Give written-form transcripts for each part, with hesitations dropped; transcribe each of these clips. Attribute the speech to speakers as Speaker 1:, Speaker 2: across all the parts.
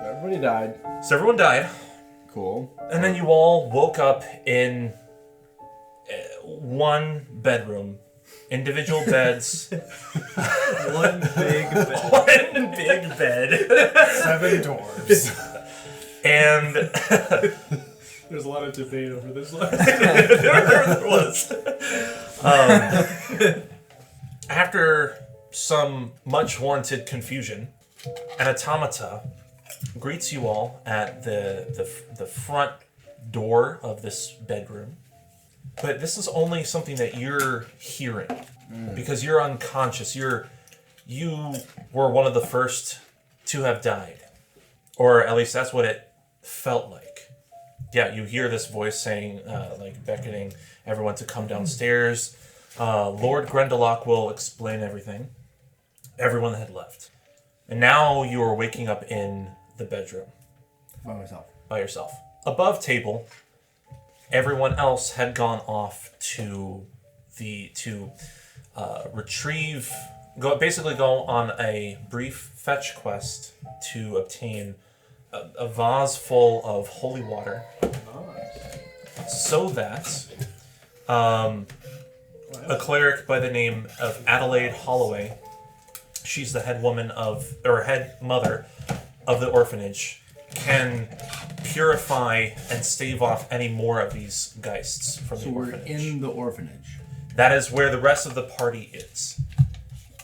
Speaker 1: So everybody died.
Speaker 2: So everyone died.
Speaker 1: Cool.
Speaker 2: And then you all woke up in one bedroom. Individual beds.
Speaker 3: One big bed.
Speaker 2: One big bed.
Speaker 3: 7 dwarves.
Speaker 2: And
Speaker 3: There's a lot of debate over this one.
Speaker 2: there was. After some much warranted confusion, an automata greets you all at the front door of this bedroom. But this is only something that you're hearing because you're unconscious. You were one of the first to have died, or at least that's what it felt like. Yeah, you hear this voice saying, like beckoning everyone to come downstairs. Lord Grendelock will explain everything. Everyone had left, and now you are waking up in the bedroom by yourself. Above table, everyone else had gone off to go on a brief fetch quest to obtain a vase full of holy water, so that a cleric by the name of Adelaide Holloway, she's the head mother of the orphanage, can purify and stave off any more of these geists from the orphanage.
Speaker 1: So we're in the orphanage.
Speaker 2: That is where the rest of the party is.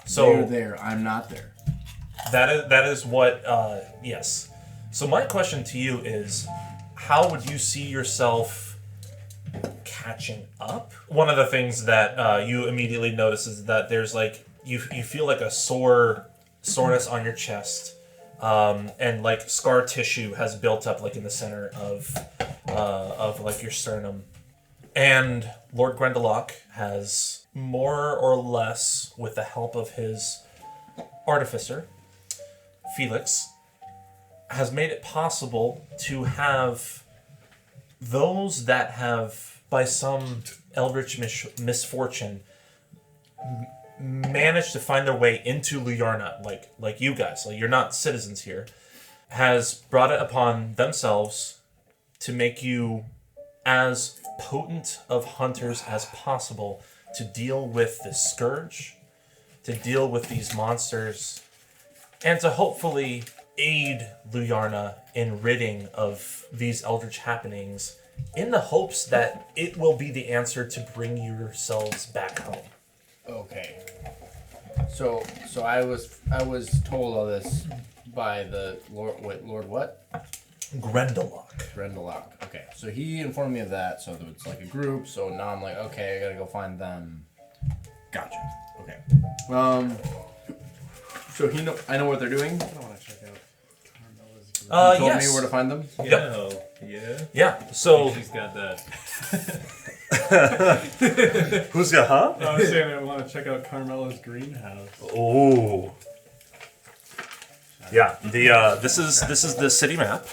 Speaker 2: So
Speaker 1: They're there. I'm not there.
Speaker 2: that is what. Yes. So my question to you is, how would you see yourself catching up? One of the things that you immediately notice is that there's like you feel like a soreness on your chest. And like scar tissue has built up like in the center of like your sternum. And Lord Grendelock has more or less, with the help of his artificer, Felix, has made it possible to have those that have, by some eldritch misfortune, managed to find their way into Luyarna, like you guys, like you're not citizens here, has brought it upon themselves to make you as potent of hunters as possible to deal with the scourge, to deal with these monsters, and to hopefully aid Luyarna in ridding of these eldritch happenings, in the hopes that it will be the answer to bring yourselves back home.
Speaker 1: Okay. So I was told all this by the Lord. Wait, Lord what?
Speaker 2: Grendelock.
Speaker 1: Okay. So he informed me of that. So it's like a group. So now I'm like, okay, I gotta go find them. Gotcha. Okay. So I know what they're doing.
Speaker 3: I want to check out Carmela's group.
Speaker 1: He told me where to find them.
Speaker 3: Yeah.
Speaker 2: Yeah, so...
Speaker 3: She's got that.
Speaker 2: Who's got, huh?
Speaker 3: I was saying I want to check out Carmela's greenhouse.
Speaker 2: Oh. Yeah, this is the city map.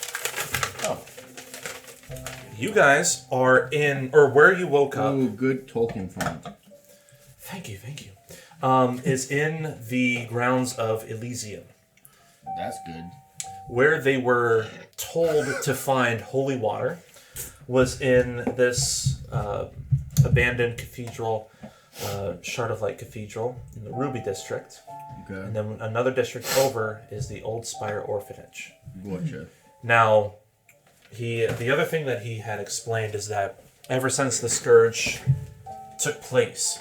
Speaker 1: Oh.
Speaker 2: You guys are in, or where you woke up...
Speaker 1: Oh, good Tolkien font.
Speaker 2: Thank you. Is in the grounds of Elysium.
Speaker 1: That's good.
Speaker 2: Where they were told to find holy water was in this abandoned cathedral, Shard of Light Cathedral in the Ruby district.
Speaker 1: Okay.
Speaker 2: And then another district over is the Old Spire Orphanage.
Speaker 1: Gotcha.
Speaker 2: Now, the other thing that he had explained is that ever since the Scourge took place,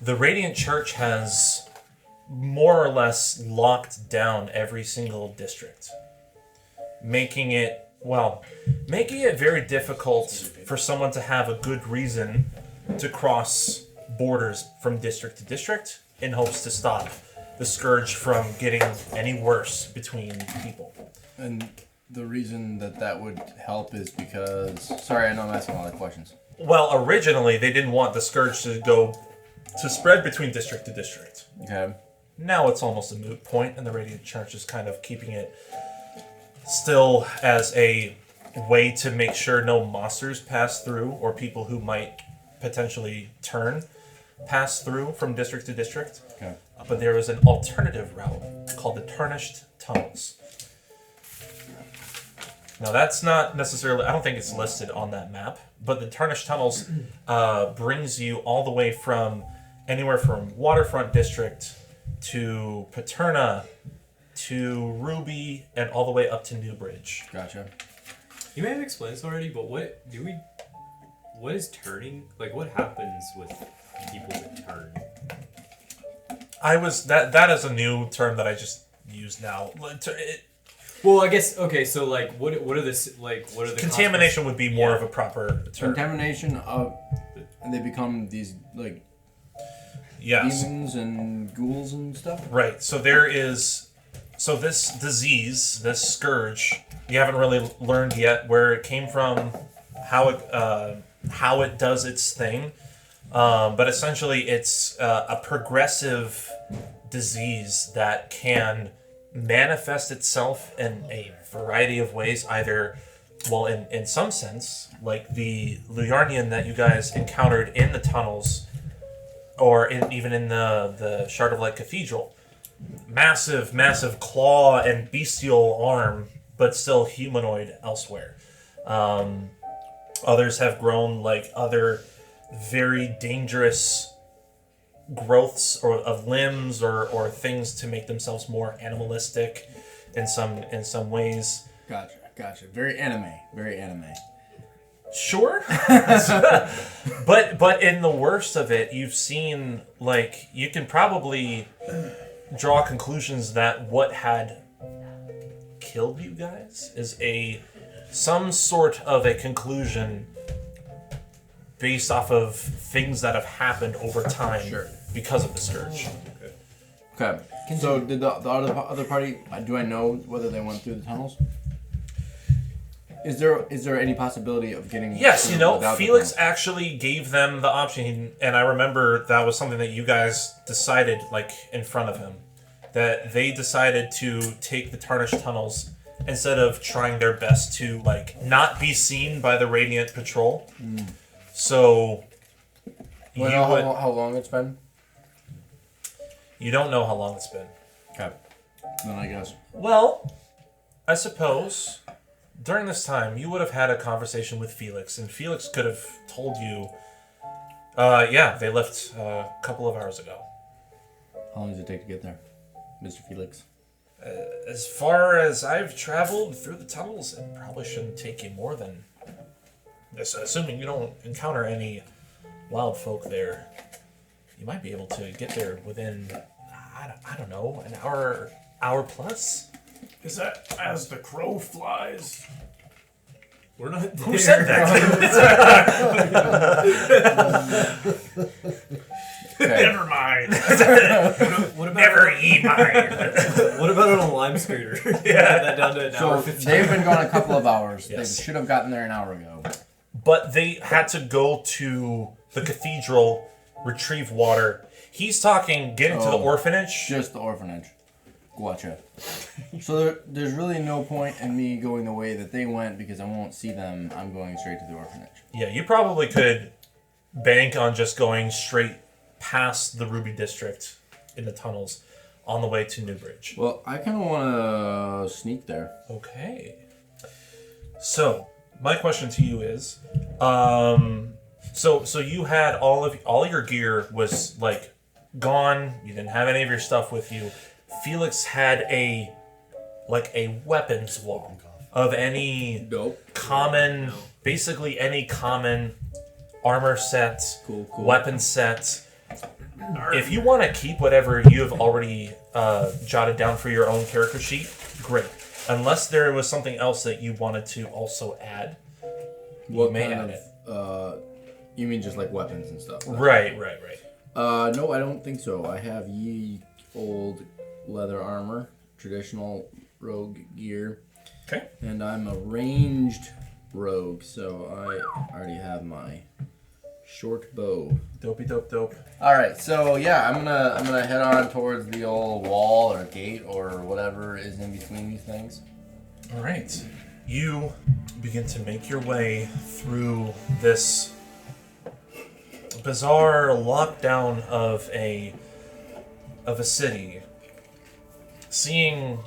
Speaker 2: the Radiant Church has more or less locked down every single district, making it very difficult for someone to have a good reason to cross borders from district to district in hopes to stop the Scourge from getting any worse between people.
Speaker 1: And the reason that would help is because... Sorry, I know I'm asking a lot of questions.
Speaker 2: Well, originally they didn't want the Scourge to spread between district to district.
Speaker 1: Okay.
Speaker 2: Now it's almost a moot point, and the Radiant Church is kind of keeping it still as a way to make sure no monsters pass through, or people who might potentially pass through from district to district.
Speaker 1: Okay.
Speaker 2: But there is an alternative route called the Tarnished Tunnels. Now that's not necessarily. I don't think it's listed on that map. But the Tarnished Tunnels brings you all the way from anywhere from Waterfront District to Paterna to Ruby and all the way up to Newbridge.
Speaker 1: Gotcha.
Speaker 4: You may have explained this already, but what is turning? Like, what happens with people that turn?
Speaker 2: That is a new term that I just used now.
Speaker 4: Well, I guess okay. So, like, what are the
Speaker 2: Contamination would be more of a proper term.
Speaker 1: Contamination of, and they become these like
Speaker 2: Yes.
Speaker 1: demons and ghouls and stuff.
Speaker 2: Right. So this disease, this scourge, you haven't really learned yet where it came from, how it does its thing, but essentially it's a progressive disease that can manifest itself in a variety of ways. Either, well, in some sense, like the Luyarnian that you guys encountered in the tunnels, or even in the Shard of Light Cathedral. Massive claw and bestial arm, but still humanoid elsewhere. Others have grown like other very dangerous growths of limbs or things to make themselves more animalistic in some ways.
Speaker 1: Gotcha. Very anime.
Speaker 2: Sure. but in the worst of it, you've seen, like, you can probably draw conclusions that what had killed you guys is some sort of a conclusion based off of things that have happened over time because of the scourge.
Speaker 1: Okay. So did the other party? Do I know whether they went through the tunnels? Is there any possibility of getting?
Speaker 2: Yes,
Speaker 1: without
Speaker 2: Felix actually gave them the option, and I remember that was something that you guys decided, like, in front of him, that they decided to take the Tarnished Tunnels instead of trying their best to, like, not be seen by the Radiant Patrol. So,
Speaker 1: how long it's been?
Speaker 2: You don't know how long it's been.
Speaker 1: Okay. Then I guess.
Speaker 2: Well, I suppose during this time you would have had a conversation with Felix, and Felix could have told you, they left a couple of hours ago.
Speaker 1: How long does it take to get there, Mr. Felix?
Speaker 2: As far as I've traveled through the tunnels, it probably shouldn't take you more than, assuming you don't encounter any wild folk there, you might be able to get there within, I don't know, an hour plus.
Speaker 5: Is that as the crow flies?
Speaker 4: We're not there.
Speaker 2: Who said that?
Speaker 5: Never mind.
Speaker 4: What about
Speaker 2: Never eat mine.
Speaker 4: what about on a lime scooter? Yeah, that down to an hour.
Speaker 1: So they've been gone a couple of hours.
Speaker 2: Yes.
Speaker 1: They should have gotten there an hour ago.
Speaker 2: But they had to go to the cathedral, retrieve water. He's talking getting to the orphanage.
Speaker 1: Just the orphanage. Gotcha. So there's really no point in me going the way that they went because I won't see them. I'm going straight to the orphanage.
Speaker 2: Yeah, you probably could bank on just going straight past the Ruby District in the tunnels on the way to Newbridge.
Speaker 1: Well, I kind of want to sneak there.
Speaker 2: Okay. So, my question to you is, so you had all your gear was like gone. You didn't have any of your stuff with you. Felix had a weapons wall of any common, basically any common armor set,
Speaker 1: Cool.
Speaker 2: weapon set. If you want to keep whatever you have already jotted down for your own character sheet, great. Unless there was something else that you wanted to also add, you may add it.
Speaker 1: You mean just like weapons and stuff?
Speaker 2: Right.
Speaker 1: No, I don't think so. I have ye old leather armor, traditional rogue gear.
Speaker 2: Okay.
Speaker 1: And I'm a ranged rogue, so I already have my short bow.
Speaker 2: Dopey dope.
Speaker 1: All right, so yeah, I'm gonna head on towards the old wall or gate or whatever is in between these things.
Speaker 2: All right. You begin to make your way through this bizarre lockdown of a city, seeing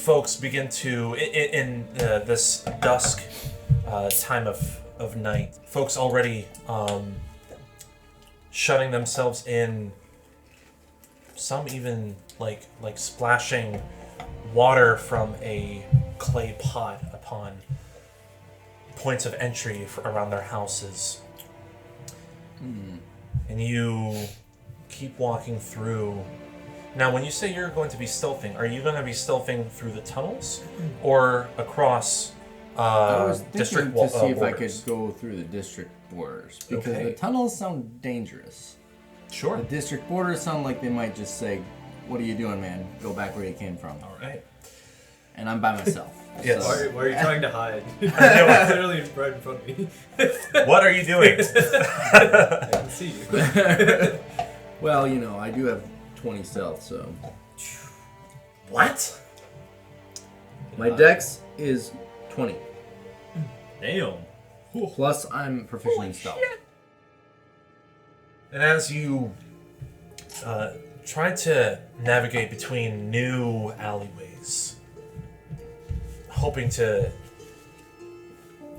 Speaker 2: folks begin to, in this dusk time of night, folks already shutting themselves in, some even like splashing water from a clay pot upon points of entry around their houses. And you keep walking through. Now, when you say you're going to be stealthing, are you going to be stealthing through the tunnels or across
Speaker 1: I was
Speaker 2: district
Speaker 1: thinking to see if I
Speaker 2: borders?
Speaker 1: could go through the district borders because
Speaker 2: Okay.
Speaker 1: the tunnels sound dangerous.
Speaker 2: Sure.
Speaker 1: The district borders sound like they might just say, "What are you doing, man? Go back where you came from."
Speaker 2: All right.
Speaker 1: And I'm by myself.
Speaker 2: Yes.
Speaker 1: so-
Speaker 4: Why are you trying to hide? You're literally right in front of me.
Speaker 2: What are you doing?
Speaker 4: I can see you.
Speaker 1: Well, I do have 20 stealth, so
Speaker 2: What?
Speaker 1: my dex is 20.
Speaker 4: Damn.
Speaker 1: Plus, I'm proficient in stealth.
Speaker 2: And as you try to navigate between new alleyways, hoping to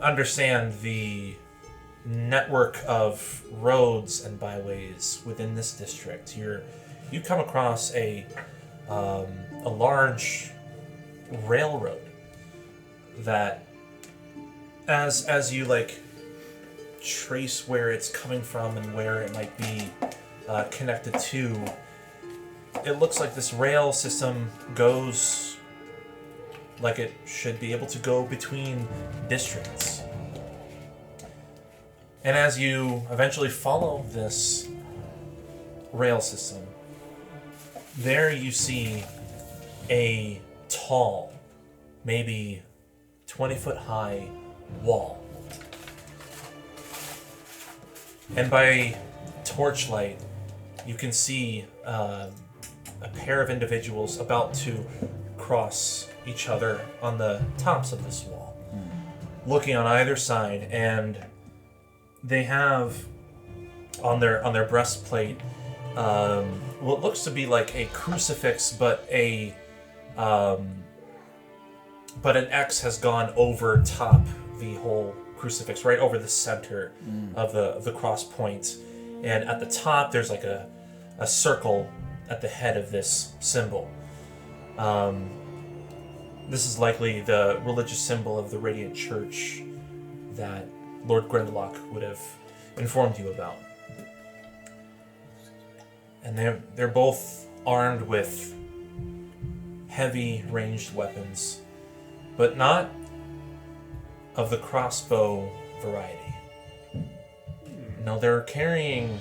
Speaker 2: understand the network of roads and byways within this district, you come across a large railroad that, as you trace where it's coming from and where it might be connected to, it looks like this rail system goes like it should be able to go between districts. And as you eventually follow this rail system, there you see a tall, maybe 20-foot high wall. And by torchlight, you can see a pair of individuals about to cross each other on the tops of this wall, looking on either side, and they have on their breastplate what looks to be like a crucifix, but an X has gone over top the whole crucifix, right over the center of the cross point, and at the top there's like a circle at the head of this symbol. This is likely the religious symbol of the Radiant Church that Lord Grindelock would have informed you about. And they're both armed with heavy ranged weapons, but not of the crossbow variety. No, they're carrying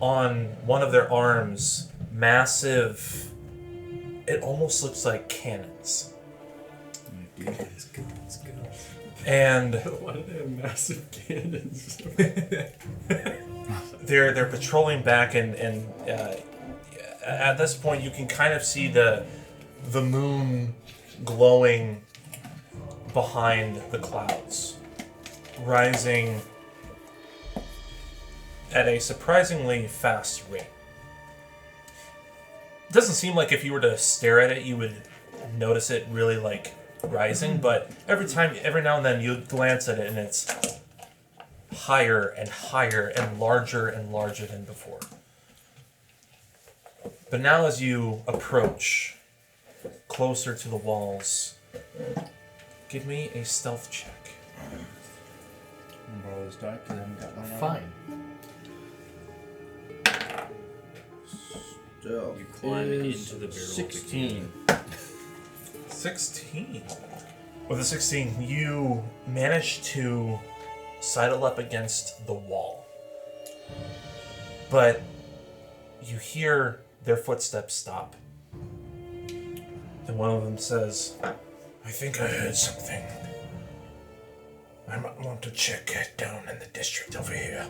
Speaker 2: on one of their arms massive, it almost looks like cannons.
Speaker 4: Let's go.
Speaker 2: And
Speaker 3: Why do they have massive cannons?
Speaker 2: they're patrolling back, and at this point you can kind of see the moon glowing behind the clouds, rising at a surprisingly fast rate. It doesn't seem like if you were to stare at it you would notice it really rising, but every now and then you glance at it and it's higher and higher and larger than before. But now as you approach closer to the walls, give me a stealth check.
Speaker 1: Can I borrow this die? 'Cause I haven't got mine on.
Speaker 4: Fine.
Speaker 1: Stealth
Speaker 4: You climb
Speaker 1: is
Speaker 4: into the barrel of the
Speaker 1: 16.
Speaker 2: 16. With a 16, you manage to sidle up against the wall. But you hear their footsteps stop. And one of them says, "I think I heard something. I might want to check it down in the district over here.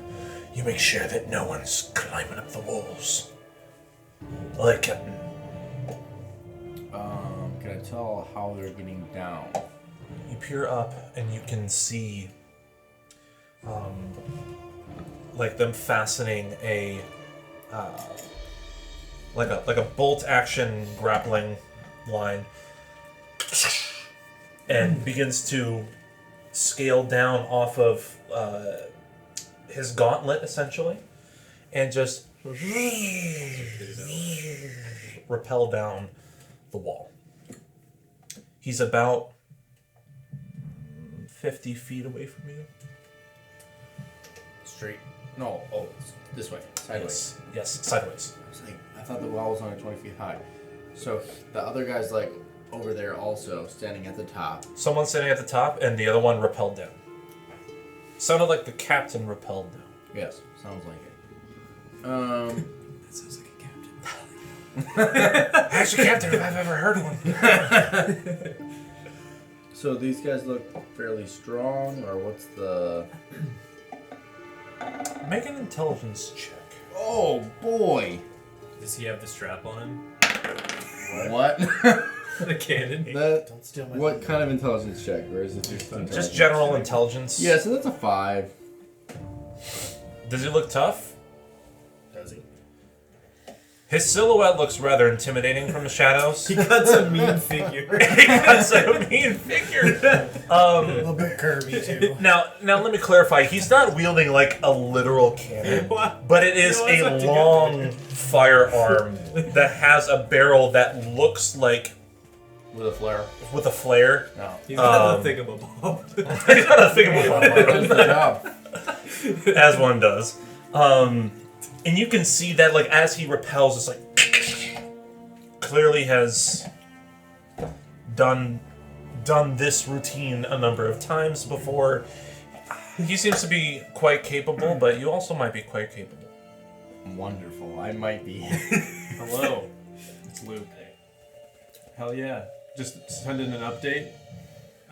Speaker 2: You make sure that no one's climbing up the walls." Aye, Captain.
Speaker 1: Can I tell how they're getting down?
Speaker 2: You peer up and you can see them fastening a like a bolt action grappling line and begins to scale down off of his gauntlet, essentially, and just rappel down the wall. He's about 50 feet away from you.
Speaker 1: Straight. No. Oh, it's this way. Sideways.
Speaker 2: Yes, sideways.
Speaker 1: I thought the wall was only 20 feet high. So the other guy's like over there also, standing at the top.
Speaker 2: Someone sitting at the top, and the other one rappelled down. Sounded like the captain rappelled down.
Speaker 1: Yes, sounds like it.
Speaker 4: That sounds like a captain.
Speaker 2: That's the captain if I've ever heard one.
Speaker 1: So these guys look fairly strong, or what's the...
Speaker 2: Make an intelligence check.
Speaker 1: Oh, boy!
Speaker 4: Does he have the strap on him?
Speaker 1: What?
Speaker 4: The cannon?
Speaker 3: Don't steal my
Speaker 1: What kind of intelligence check, or is it just intelligence?
Speaker 2: Just general intelligence.
Speaker 1: Yeah, so that's a 5.
Speaker 2: Does he look tough?
Speaker 3: Does he?
Speaker 2: His silhouette looks rather intimidating from the shadows.
Speaker 4: He cuts a mean figure.
Speaker 2: He cuts a mean figure.
Speaker 3: A little bit curvy too.
Speaker 2: Now let me clarify. He's not wielding like a literal cannon, but it is a long firearm that has a barrel that looks like
Speaker 1: With a flare.
Speaker 2: with a flare.
Speaker 1: No.
Speaker 4: He's got the thingamabob.
Speaker 2: He's got a thingamabob,
Speaker 1: Does the job.
Speaker 2: as one does. And you can see that, like, as he repels, it's like clearly has done this routine a number of times before. He seems to be quite capable, but you also might be quite capable.
Speaker 1: Wonderful. I might be.
Speaker 3: Hello. It's Luke. Hell yeah. Just send in an update.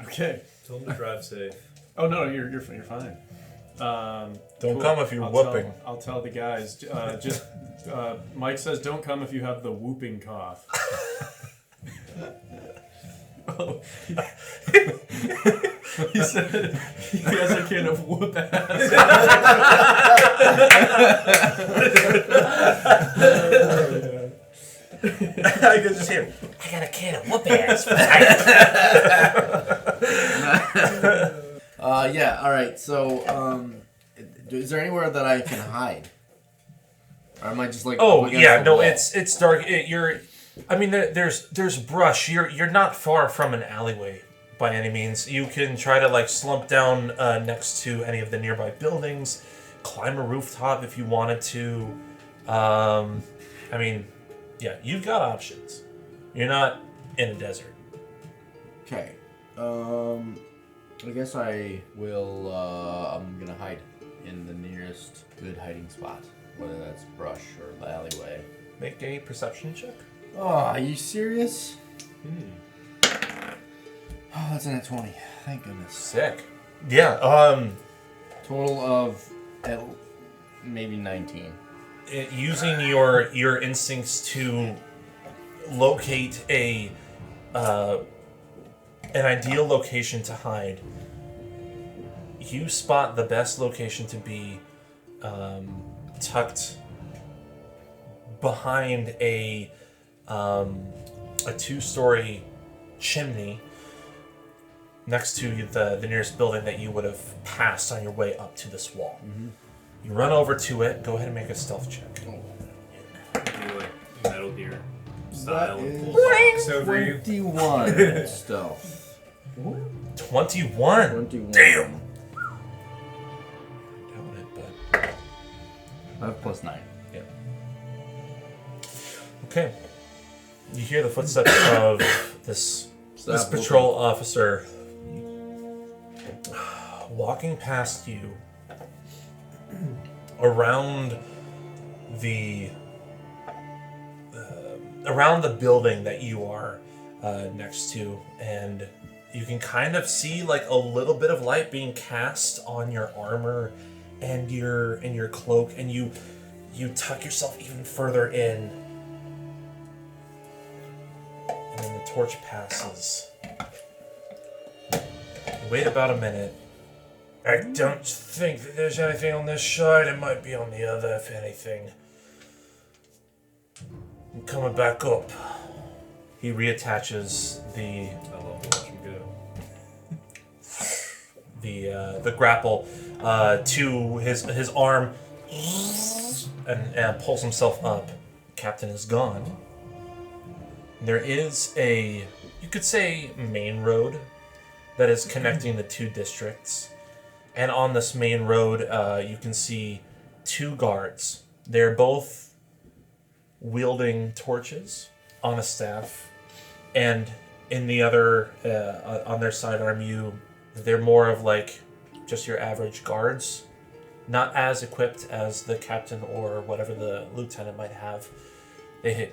Speaker 3: Okay.
Speaker 4: Tell him to drive safe.
Speaker 3: Oh no, you're fine.
Speaker 2: Don't come if you're whooping.
Speaker 3: I'll tell the guys. Mike says don't come if you have the whooping cough. Oh. He said he has a can of whoop ass.
Speaker 2: I can just hear, I got a can of whoop ass.
Speaker 1: Yeah, alright, so, is there anywhere that I can hide? Or am I just like...
Speaker 2: Oh
Speaker 1: up against
Speaker 2: yeah,
Speaker 1: the
Speaker 2: no,
Speaker 1: wall?
Speaker 2: it's dark. I mean, there's brush. You're not far from an alleyway by any means. You can try to like slump down next to any of the nearby buildings, climb a rooftop if you wanted to. I mean, yeah, you've got options. You're not in a desert.
Speaker 1: Okay. I guess I will, I'm gonna hide in the nearest good hiding spot. Whether that's brush or the alleyway.
Speaker 2: Make a perception check.
Speaker 1: Oh, are you serious? Oh, that's an at 20. Thank goodness.
Speaker 2: Sick. Yeah.
Speaker 1: Total of maybe 19.
Speaker 2: Using your instincts to locate an ideal location to hide, you spot the best location to be tucked behind a 2-story chimney next to the nearest building that you would have passed on your way up to this wall. Mm-hmm. You run over to it. Go ahead and make a stealth check.
Speaker 4: Do like Metal Gear style
Speaker 1: That
Speaker 4: and
Speaker 1: is
Speaker 4: pull box over you.
Speaker 1: 21 stealth.
Speaker 2: 21.
Speaker 1: 21.
Speaker 2: Damn. Doubt it, but
Speaker 1: I have plus 9.
Speaker 2: yeah. Okay. You hear the footsteps of this
Speaker 1: Stop
Speaker 2: patrol officer walking past you around the building that you are next to, and you can kind of see like a little bit of light being cast on your armor and your cloak, and you tuck yourself even further in, and then the torch passes. Wait about a minute. I don't think that there's anything on this side. It might be on the other, if anything. I'm coming back up. He reattaches the
Speaker 4: I love to watch him go.
Speaker 2: the grapple to his arm and pulls himself up. Captain is gone. There is you could say, main road that is connecting the two districts. And on this main road, you can see two guards. They're both wielding torches on a staff. And in the other, on their sidearm, they're more of like just your average guards. Not as equipped as the captain or whatever the lieutenant might have. They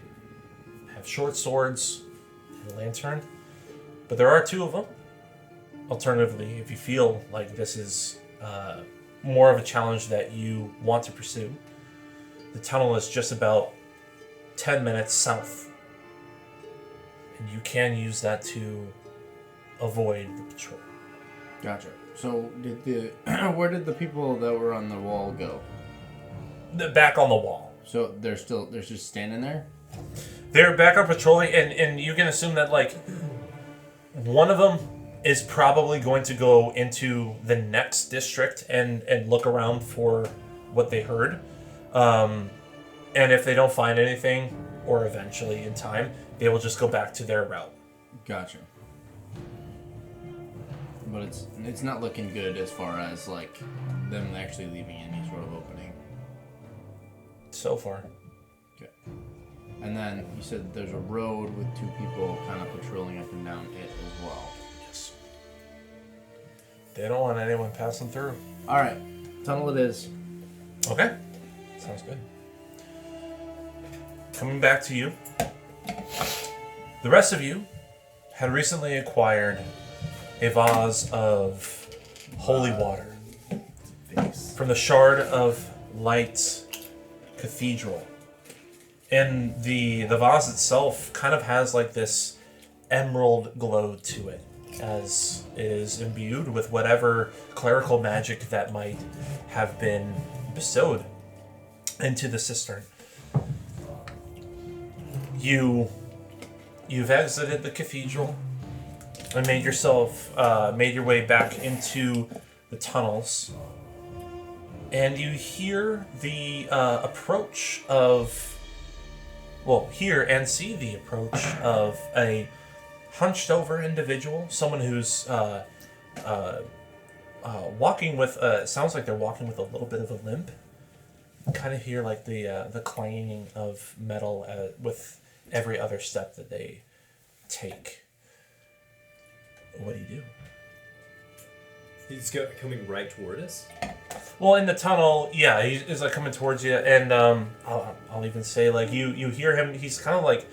Speaker 2: have short swords and a lantern. But there are two of them. Alternatively, if you feel like this is more of a challenge that you want to pursue, the tunnel is just about 10 minutes south. And you can use that to avoid the patrol.
Speaker 1: Gotcha. So, where did the people that were on the wall go?
Speaker 2: Back on the wall.
Speaker 1: So they're just standing there?
Speaker 2: They're back on patrolling, and you can assume that, like, one of them is probably going to go into the next district and look around for what they heard. And if they don't find anything, or eventually in time, they will just go back to their route.
Speaker 1: Gotcha. But it's not looking good as far as, like, them actually leaving any sort of opening.
Speaker 2: So far.
Speaker 1: Okay. And then you said there's a road with two people kind of patrolling up and down it as well.
Speaker 2: Yes. They don't want anyone passing through.
Speaker 1: Alright. Tunnel it is.
Speaker 2: Okay. Sounds good. Coming back to you. The rest of you had recently acquired a vase of holy water from the Shard of Light Cathedral. And the vase itself kind of has like this emerald glow to it, as it is imbued with whatever clerical magic that might have been bestowed into the cistern. You've exited the cathedral and made your way back into the tunnels, and you hear the approach of, hear and see the approach of a hunched over individual, someone who's walking with, sounds like they're walking with a little bit of a limp. Kind of hear like the clanging of metal with every other step that they take. What do you do?
Speaker 4: He's coming right toward us?
Speaker 2: Well, in the tunnel, yeah, he's like coming towards you, and I'll even say like you hear him. He's kind of like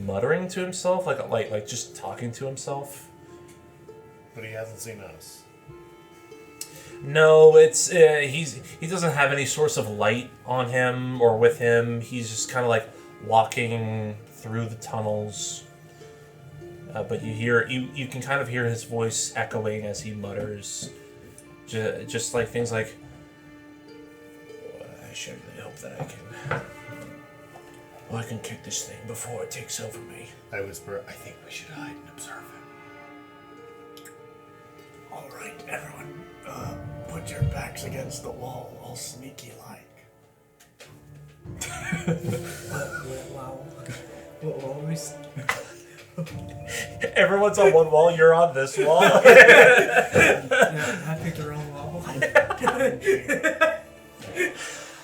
Speaker 2: muttering to himself, like just talking to himself.
Speaker 5: But he hasn't seen us.
Speaker 2: No, it's he doesn't have any source of light on him or with him. He's just kind of like walking through the tunnels. But you can kind of hear his voice echoing as he mutters, just like things like, I surely hope that I can kick this thing before it takes over me.
Speaker 5: I whisper, I think we should hide and observe him. All right, everyone, put your backs against the wall, all sneaky like.
Speaker 4: What were we?
Speaker 2: Everyone's on one wall, you're on this wall.
Speaker 4: I picked the wrong wall.
Speaker 2: Can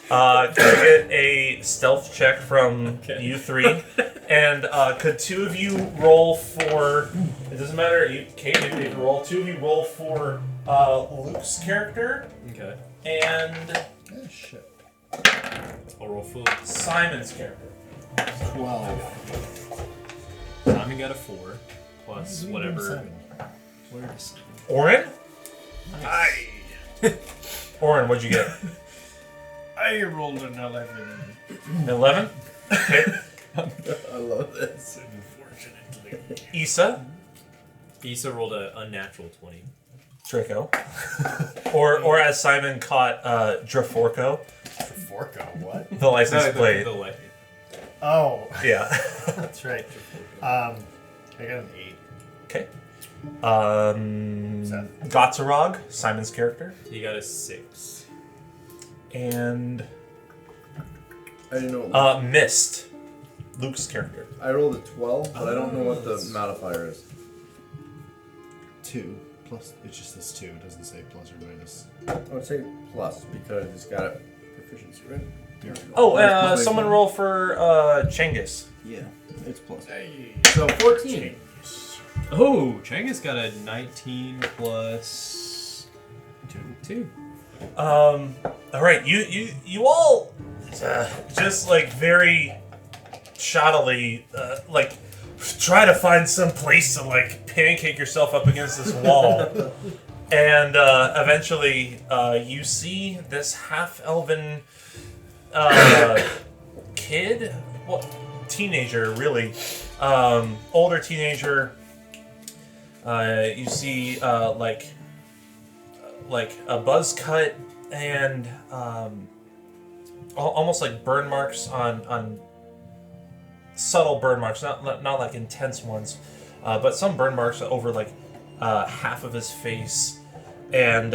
Speaker 2: I get a stealth check from you three? And could two of you roll for... It doesn't matter, Kate, if you roll. Two of you roll for Luke's character.
Speaker 4: Okay.
Speaker 2: And...
Speaker 1: Oh, shit.
Speaker 4: I'll roll for
Speaker 2: Simon's character.
Speaker 1: 12.
Speaker 4: Simon got a 4 plus whatever.
Speaker 2: Orin?
Speaker 5: Aye.
Speaker 2: Orin, what'd you get?
Speaker 5: I rolled an 11.
Speaker 2: 11? Okay.
Speaker 1: I love this.
Speaker 5: Unfortunately.
Speaker 2: Isa?
Speaker 4: Issa rolled an unnatural 20.
Speaker 2: Draco. or as Simon caught, Draforco,
Speaker 5: Forco, what?
Speaker 2: the license plate.
Speaker 4: The light.
Speaker 5: Oh,
Speaker 2: Yeah.
Speaker 5: that's right. I got an 8.
Speaker 2: Okay. Gotzarog, Simon's character.
Speaker 4: He got a 6.
Speaker 2: And
Speaker 1: I didn't know.
Speaker 2: Mizt, Luke's character.
Speaker 1: I rolled a 12, but I don't know what the modifier is.
Speaker 5: 2 plus. It just says 2. It doesn't say plus or minus.
Speaker 1: I would say plus because it's got proficiency, right?
Speaker 5: There we go.
Speaker 2: Oh, someone roll for Cengiz.
Speaker 1: Yeah, it's plus.
Speaker 5: Hey.
Speaker 1: So 14.
Speaker 4: Oh, Changus got a 19 plus 2.
Speaker 2: All right, you all just like very shoddily like try to find some place to like pancake yourself up against this wall, and eventually you see this half-elven kid, well, teenager really, older teenager. You see like a buzz cut and almost like burn marks on subtle burn marks, not like intense ones, but some burn marks over like half of his face, and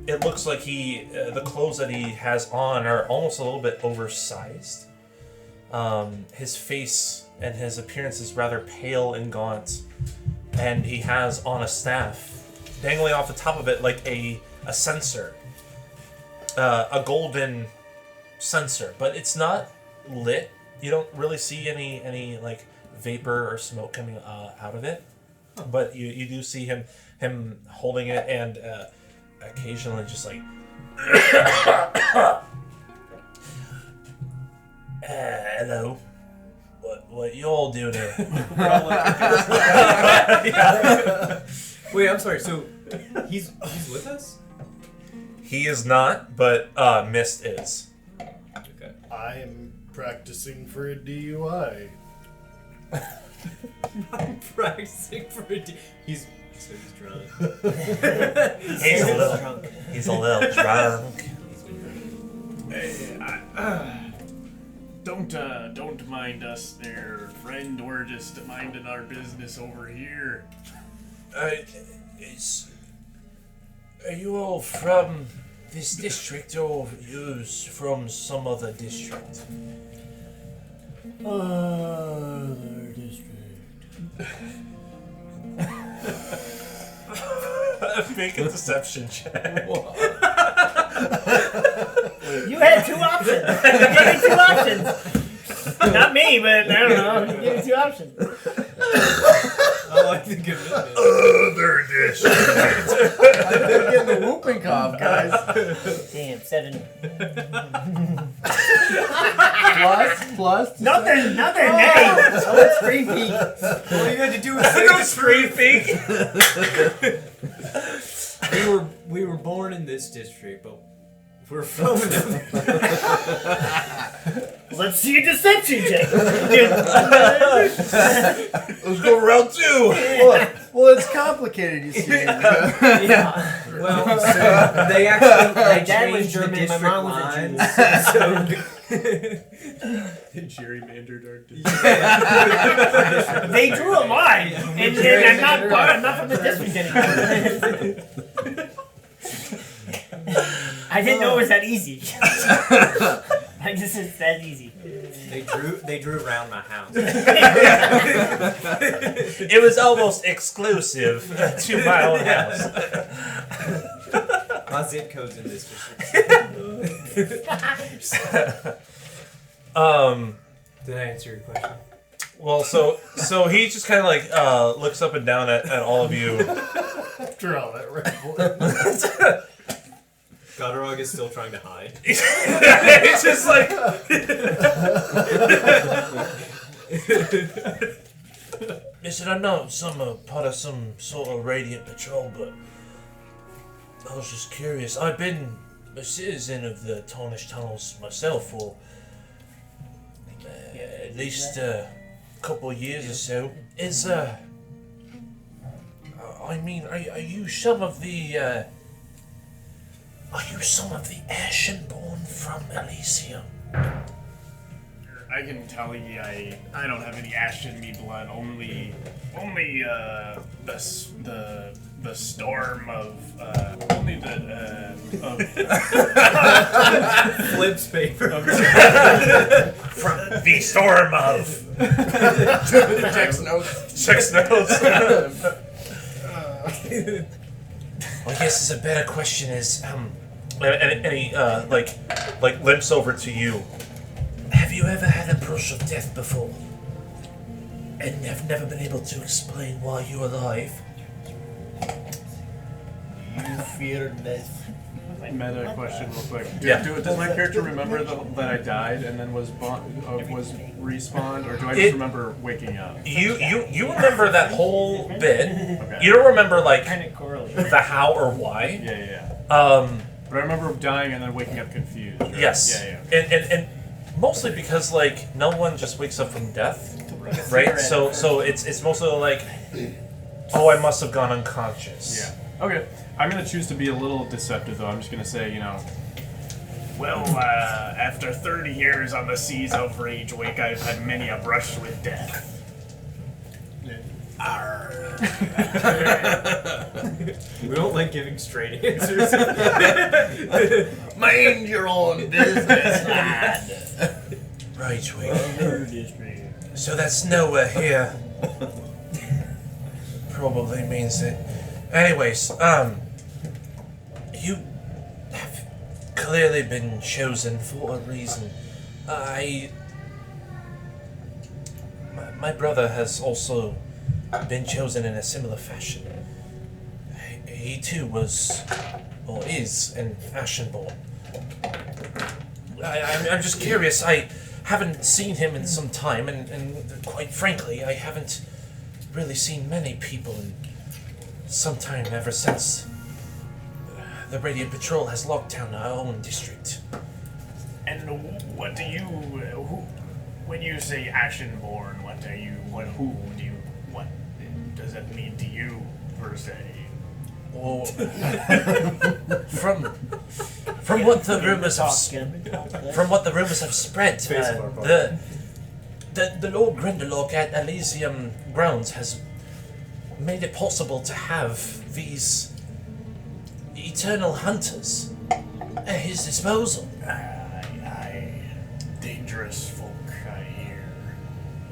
Speaker 2: it looks like the clothes that he has on are almost a little bit oversized. His face and his appearance is rather pale and gaunt, and he has on a staff dangling off the top of it like a censer, a golden censer, but it's not lit. You don't really see any like vapor or smoke coming out of it, but you do see him holding it and occasionally just like hello, what you all doing here?
Speaker 4: Wait, I'm sorry. So he's with us?
Speaker 2: He is not, but Mizt is.
Speaker 4: Okay.
Speaker 5: I am practicing for a DUI.
Speaker 4: I'm practicing for a He's drunk.
Speaker 2: He's a little drunk.
Speaker 5: Hey, don't mind us there, friend. We're just minding our business over here.
Speaker 2: Are you all from this district or you from some other district?
Speaker 6: Other district.
Speaker 2: Make a deception check.
Speaker 6: You had 2 options. You gave me 2 options. Not me, but I don't know. You gave me 2 options.
Speaker 4: I like the commitment.
Speaker 2: Other district.
Speaker 1: I'm getting the whooping cough, guys.
Speaker 6: Damn, 7.
Speaker 1: Plus.
Speaker 6: Nothing. Hey, oh, it's Green Peak.
Speaker 4: All you had to do was
Speaker 2: Screen peek.
Speaker 4: we were born in this district, but we're from
Speaker 6: Let's see a deception check.
Speaker 2: Let's go round 2.
Speaker 1: Well, it's complicated, you see.
Speaker 6: Yeah.
Speaker 4: Well, so they actually
Speaker 6: My dad was
Speaker 4: changed the
Speaker 6: German. My
Speaker 4: district
Speaker 6: mom was a
Speaker 4: lines.
Speaker 3: Gerrymandered our
Speaker 6: They drew a line, and I'm not from the district anymore. I didn't know it was that easy. I guess it's that easy.
Speaker 4: They drew around my house.
Speaker 2: It was almost exclusive to my own house.
Speaker 4: My zip code's in this district. Did I answer your question?
Speaker 2: Well, so he just kind of like looks up and down at all of you.
Speaker 5: After all that rifle.
Speaker 4: Godarog is still trying to hide.
Speaker 2: It's just like Listen, I know some are part of some sort of radiant patrol, but I was just curious. I've been a citizen of the Tarnished Tunnels myself for at least a couple of years or so. I mean, are you some of the Ashenborn from Elysium?
Speaker 5: I can tell you, I don't have any ash in me blood. Only the storm of only the
Speaker 4: Flips paper.
Speaker 2: From the storm of
Speaker 1: Checks notes.
Speaker 2: checks notes. Well, I guess a better question is, and he like limps over to you. Have you ever had a brush of death before? And have never been able to explain why you're alive?
Speaker 6: You fear death.
Speaker 3: Meta question, real quick. Does my character remember that I died and then was respawned, or do I just remember waking up?
Speaker 2: You remember that whole bit.
Speaker 3: Okay.
Speaker 2: You don't remember like
Speaker 6: Kind of correlated.
Speaker 2: the how or why.
Speaker 3: Yeah.
Speaker 2: But
Speaker 3: But I remember dying and then waking up confused. Right?
Speaker 2: yes.
Speaker 3: Yeah.
Speaker 2: And mostly because like no one just wakes up from death, right? So it's mostly like, oh, I must have gone unconscious.
Speaker 3: Yeah. Okay. I'm gonna choose to be a little deceptive though. I'm just gonna say,
Speaker 5: Well, after 30 years on the seas of Rage Wake, I've had many a brush with death.
Speaker 4: We don't like giving straight answers.
Speaker 1: Mind your own business, lad.
Speaker 2: Right, wait. So that's nowhere here. Probably means that. Anyways, you have clearly been chosen for a reason. My brother has also been chosen in a similar fashion. He too was, or is, an Ashenborn. I'm just curious. I haven't seen him in some time, and quite frankly, I haven't really seen many people in some time ever since the Radiant Patrol has locked down our own district.
Speaker 5: And what do you, when you say Ashenborn, what does that mean to you, per se?
Speaker 2: Or from what the rumors have spread, the Lord Grindelork at Elysium Grounds has made it possible to have these eternal hunters at his disposal.
Speaker 5: Dangerous folk, I hear,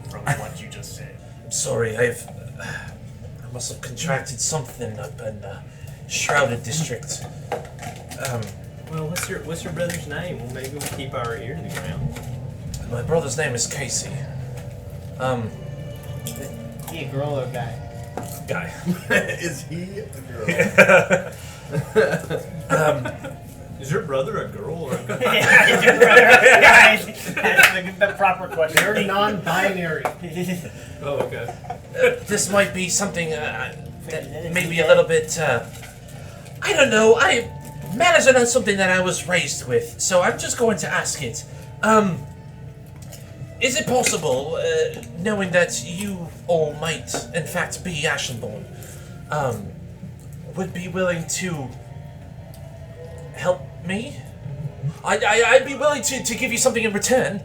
Speaker 5: from what you just said.
Speaker 2: I'm sorry, I must have contracted something up in Shrouded District.
Speaker 4: Well, what's your brother's name? Well, maybe we'll keep our ear to the ground.
Speaker 2: My brother's name is Casey.
Speaker 6: He a girl or a guy?
Speaker 2: Guy.
Speaker 1: Is he a girl?
Speaker 4: Is your brother a girl or a guy?
Speaker 6: Guys, that's the proper question.
Speaker 7: They're non-binary.
Speaker 4: Oh, okay.
Speaker 2: This might be something that maybe a little bit, I don't know, matters are not something that I was raised with, so I'm just going to ask it. Is it possible, knowing that you all might, in fact, be Ashenborn, would be willing to help me? I'd be willing to give you something in return,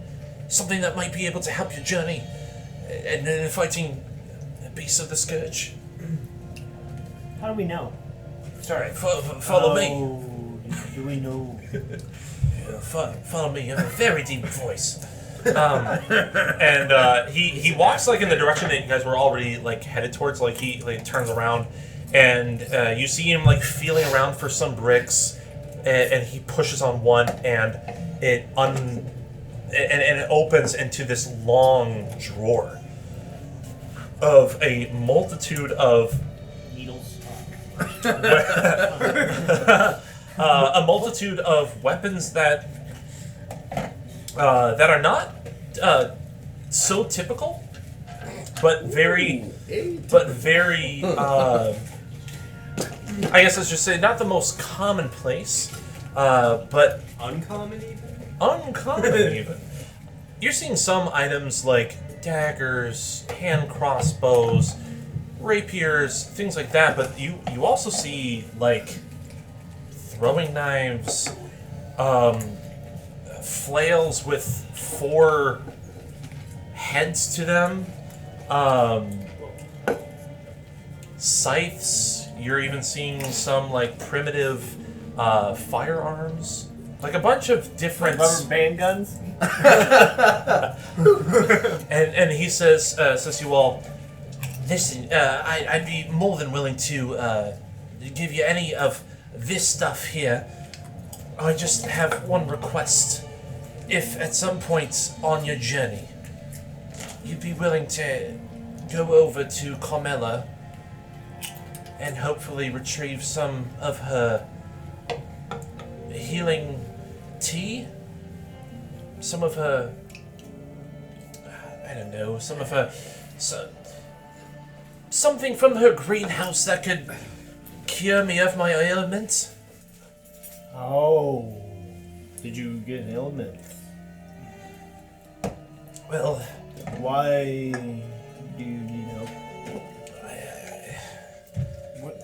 Speaker 2: something that might be able to help your journey in fighting beasts of the Scourge.
Speaker 6: How do we know?
Speaker 2: Sorry, follow me.
Speaker 6: Do we know?
Speaker 2: Follow me. You have a very deep voice. And he walks like in the direction that you guys were already like headed towards. Like he like turns around, and you see him like feeling around for some bricks, and he pushes on one, and it it opens into this long drawer of a multitude of
Speaker 6: Needles.
Speaker 2: a multitude of weapons that are not so typical, but very I guess let's just say not the most commonplace, but
Speaker 4: Uncommon even?
Speaker 2: uncommon even. You're seeing some items like daggers, hand crossbows, rapiers, things like that, but you also see like throwing knives, flails with 4 heads to them. Scythes. You're even seeing some like primitive firearms. Like a bunch of different
Speaker 6: Rubber band guns.
Speaker 2: and he says you all, listen, I'd be more than willing to give you any of this stuff here. I just have one request. If at some point on your journey you'd be willing to go over to Carmela and hopefully retrieve some of her healing tea, some of her, I don't know, some of her, something from her greenhouse that could cure me of my ailment.
Speaker 6: Oh, did you get an ailment?
Speaker 2: Well,
Speaker 6: Why do you need help?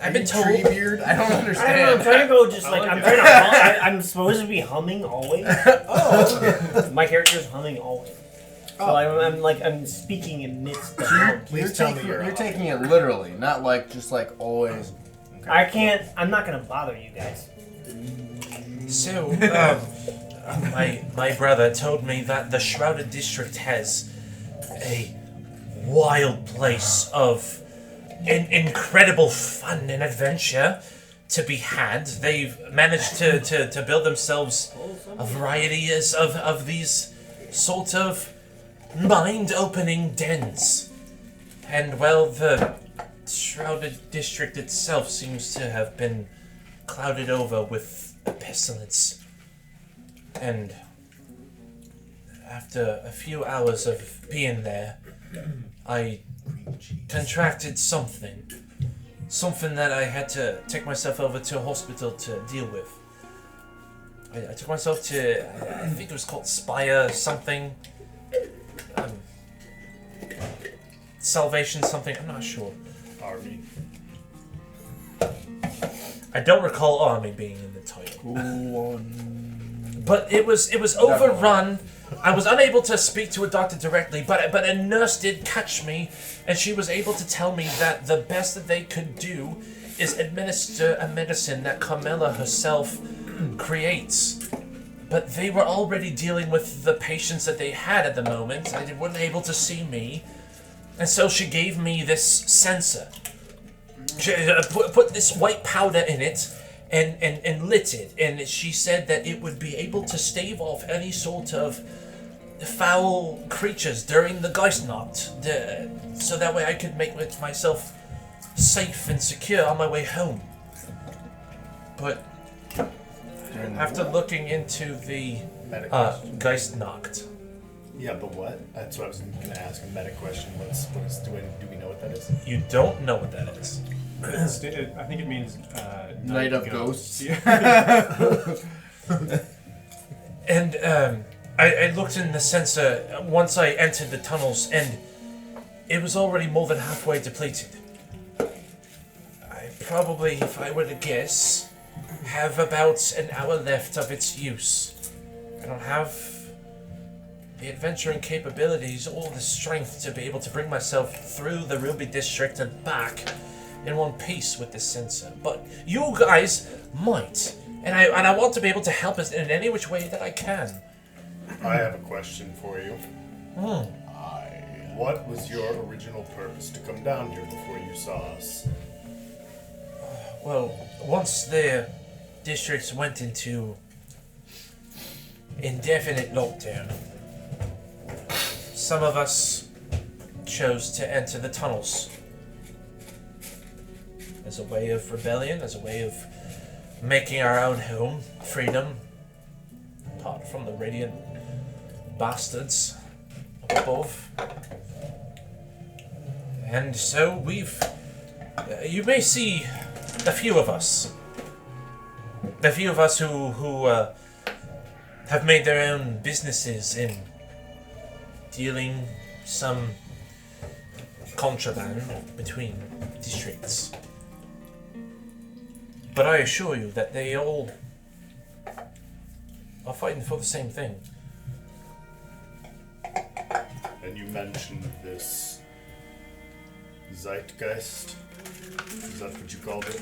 Speaker 2: I've been told.
Speaker 1: Treebeard? I don't
Speaker 6: I don't know. I'm
Speaker 1: understand.
Speaker 6: trying to go just like I'm trying to. I'm supposed to be humming always.
Speaker 1: Oh,
Speaker 6: My character's humming always. So I'm speaking amidst the hum.
Speaker 5: Please tell me
Speaker 1: you're taking it literally, not like just like always.
Speaker 6: I can't. I'm not gonna bother you guys.
Speaker 2: So, my brother told me that the Shrouded District has a wild place of incredible fun and adventure to be had. They've managed to build themselves a variety of these sort of mind-opening dens. And, well, the Shrouded District itself seems to have been clouded over with a pestilence. And after a few hours of being there, I contracted something that I had to take myself over to a hospital to deal with. I took myself to, I think it was called Spire something, Salvation something, I'm not sure.
Speaker 5: Army.
Speaker 2: I don't recall Army being in the title. But it was overrun. I was unable to speak to a doctor directly, but a nurse did catch me, and she was able to tell me that the best that they could do is administer a medicine that Carmela herself creates. But they were already dealing with the patients that they had at the moment. They weren't able to see me, and so she gave me this sensor. She put this white powder in it and lit it, and she said that it would be able to stave off any sort of foul creatures during the Geistnacht, so that way I could make myself safe and secure on my way home. But after looking into the Geistnacht,
Speaker 5: Yeah, but what? That's what I was going to ask. A meta question. Do we know what that is?
Speaker 2: you don't know what that is.
Speaker 3: I think it means
Speaker 1: Night of Ghosts.
Speaker 2: And I looked in the sensor once I entered the tunnels, and it was already more than halfway depleted. I probably, if I were to guess, have about an hour left of its use. I don't have the adventuring capabilities or the strength to be able to bring myself through the Ruby District and back in one piece with this sensor. But you guys might. And I want to be able to help us in any which way that I can.
Speaker 5: I have a question for you. What was your original purpose to come down here before you saw us?
Speaker 2: Well, once the districts went into indefinite lockdown, some of us chose to enter the tunnels as a way of rebellion, as a way of making our own home, freedom, apart from the radiant bastards up above. And so we've... you may see a few of us who have made their own businesses in dealing some contraband between districts. But I assure you that they all are fighting for the same thing.
Speaker 7: And you mentioned this zeitgeist. Is that what you called it?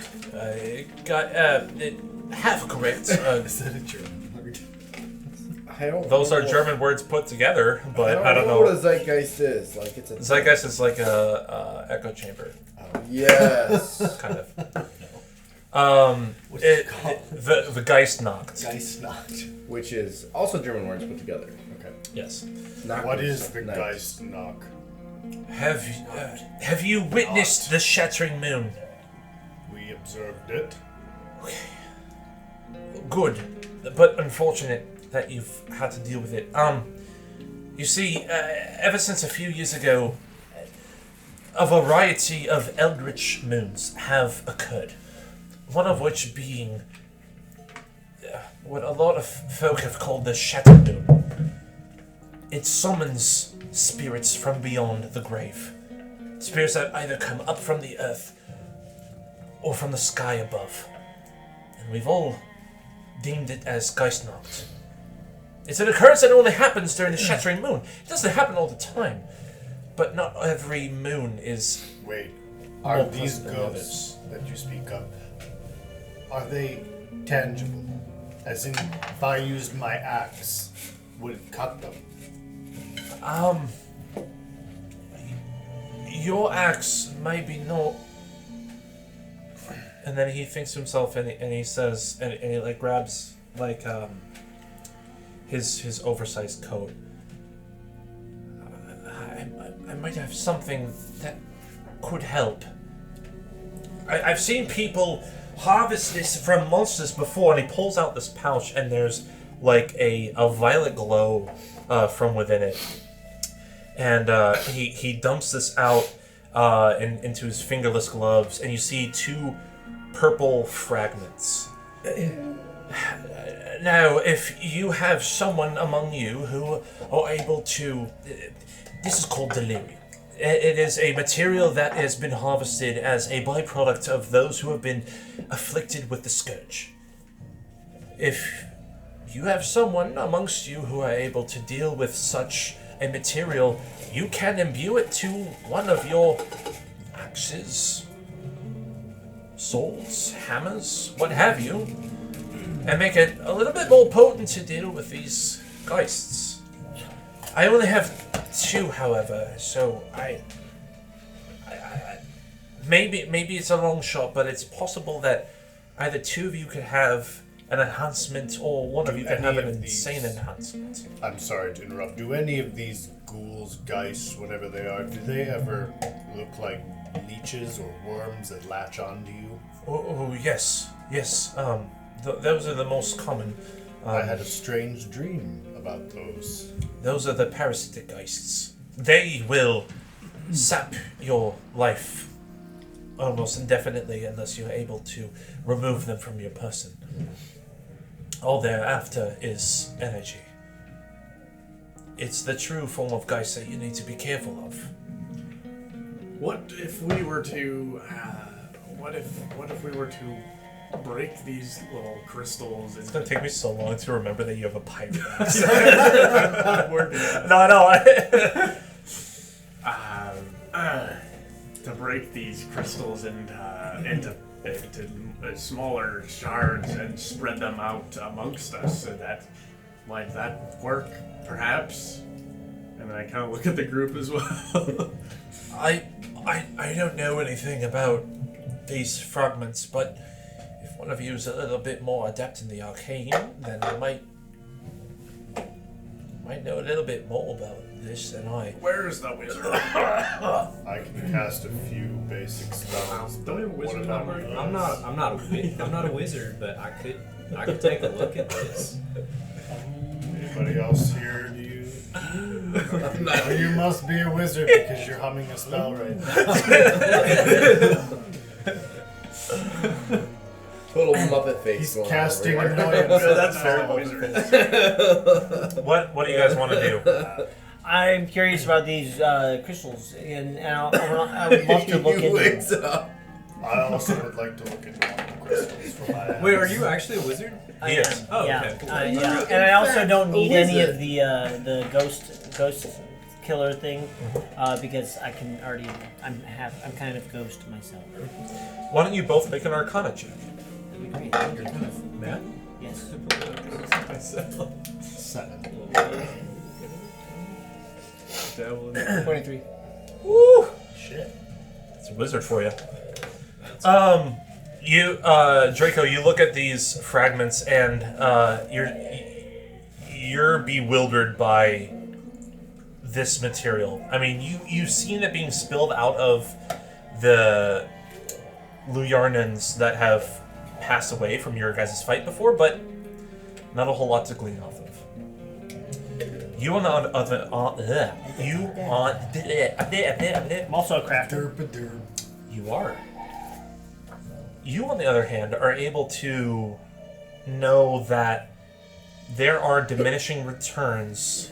Speaker 2: Half correct.
Speaker 7: Is that a German word?
Speaker 1: I don't
Speaker 2: Those
Speaker 1: know
Speaker 2: are German words put together, but
Speaker 1: I don't know what a
Speaker 2: know.
Speaker 1: zeitgeist is. Like it's a
Speaker 2: Zeitgeist is like a echo chamber,
Speaker 1: Yes.
Speaker 2: kind of.
Speaker 5: What's it called?
Speaker 2: The Geist knocked.
Speaker 5: Geistnacht.
Speaker 1: Which is also German words put together.
Speaker 7: Okay.
Speaker 2: Yes.
Speaker 1: Knock
Speaker 7: What
Speaker 1: is
Speaker 7: is the
Speaker 1: nice.
Speaker 7: Geist knock?
Speaker 2: Have you witnessed the shattering moon?
Speaker 7: We observed it.
Speaker 2: Good, but unfortunate that you've had to deal with it. You see, ever since a few years ago, a variety of eldritch moons have occurred. One of which being what a lot of folk have called the Shattered Moon. It summons spirits from beyond the grave. Spirits that either come up from the earth or from the sky above. And we've all deemed it as Geistnacht. It's an occurrence that only happens during the shattering moon. It doesn't happen all the time. But not every moon is...
Speaker 7: Wait,
Speaker 2: more
Speaker 7: are these
Speaker 2: present than
Speaker 7: ghosts that you speak of, are they tangible? As in, if I used my axe, would it cut them?
Speaker 2: Your axe maybe not. And then he thinks to himself, and he says, and he like grabs like his oversized coat. I might have something that could help. I've seen people harvest this from monsters before, and he pulls out this pouch, and there's like a violet glow from within it. And he dumps this out into his fingerless gloves, and you see 2 purple fragments. Now, if you have someone among you who are able to... This is called delirium. It is a material that has been harvested as a byproduct of those who have been afflicted with the scourge. If you have someone amongst you who are able to deal with such a material, you can imbue it to one of your axes, swords, hammers, what have you, and make it a little bit more potent to deal with these geists. I only have 2, however, so I maybe it's a long shot, but it's possible that either 2 of you could have an enhancement, or one of you could have an insane enhancement.
Speaker 7: I'm sorry to interrupt. Do any of these ghouls, geists, whatever they are, do they ever look like leeches or worms that latch onto you?
Speaker 2: Oh yes. Those are the most common.
Speaker 7: I had a strange dream about those.
Speaker 2: Those are the parasitic geists. They will sap your life almost indefinitely unless you're able to remove them from your person. All they're after is energy. It's the true form of geist that you need to be careful of.
Speaker 5: What if we were to? What if we were to break these little crystals?
Speaker 2: It's gonna take me so long to remember that you have a pirate axe.
Speaker 5: I'm working on it. To break these crystals into smaller shards and spread them out amongst us, so that might that work, perhaps? And then I kind of look at the group as well.
Speaker 2: I don't know anything about these fragments, but if one of you is a little bit more adept in the arcane, then I might know a little bit more about this than I.
Speaker 5: Where is the wizard?
Speaker 7: I can cast a few basic spells.
Speaker 5: Don't even wizard
Speaker 7: What about
Speaker 5: number.
Speaker 7: you
Speaker 4: I'm
Speaker 7: guys?
Speaker 4: not a wizard, but I could take a look at this.
Speaker 7: Anybody else here? Do you? Well, you must be a wizard because you're humming a spell right now.
Speaker 1: Total Muppet face.
Speaker 7: He's
Speaker 1: going
Speaker 7: casting
Speaker 1: on over
Speaker 7: annoyance.
Speaker 5: That's very wizard.
Speaker 2: What do you guys want to do?
Speaker 6: I'm curious about these crystals, and I would love to look
Speaker 1: You
Speaker 6: into
Speaker 1: wakes
Speaker 6: them.
Speaker 1: up.
Speaker 7: I also would like to look into one of the crystals for my axe.
Speaker 4: Wait, are you actually a wizard?
Speaker 6: I
Speaker 2: Yes.
Speaker 6: am,
Speaker 4: Oh,
Speaker 6: yeah,
Speaker 4: okay, cool.
Speaker 6: yeah. And I also don't need any of the ghost killer thing, because I can already. I'm kind of ghost myself.
Speaker 2: Why don't you both make an Arcana check?
Speaker 6: That'd be great. Thank you.
Speaker 4: You're kind of
Speaker 2: Matt?
Speaker 6: Yes.
Speaker 7: 7.
Speaker 3: Devil.
Speaker 6: 23.
Speaker 2: Woo!
Speaker 7: Shit.
Speaker 2: It's a wizard for you. You, Draco, you look at these fragments and you're bewildered by this material. I mean, you've seen it being spilled out of the Luyarnans that have passed away from your guys' fight before, but not a whole lot to glean off of. You on the other,
Speaker 6: I'm also a crafter.
Speaker 7: Derp-a-derp.
Speaker 2: you are. You, on the other hand, are able to know that there are diminishing returns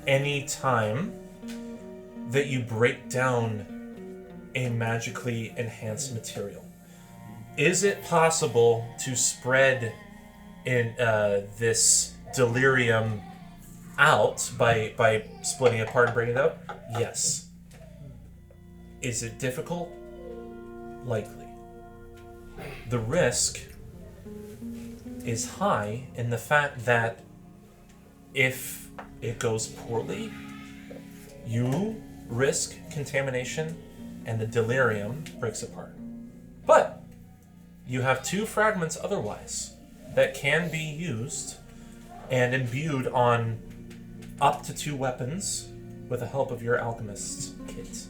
Speaker 2: any time that you break down a magically enhanced material. Is it possible to spread in this delirium out by splitting it apart and breaking it up? Yes. Is it difficult? Likely. The risk is high in the fact that if it goes poorly, you risk contamination and the delirium breaks apart. But you have 2 fragments otherwise that can be used and imbued on up to 2 weapons with the help of your alchemist's kit.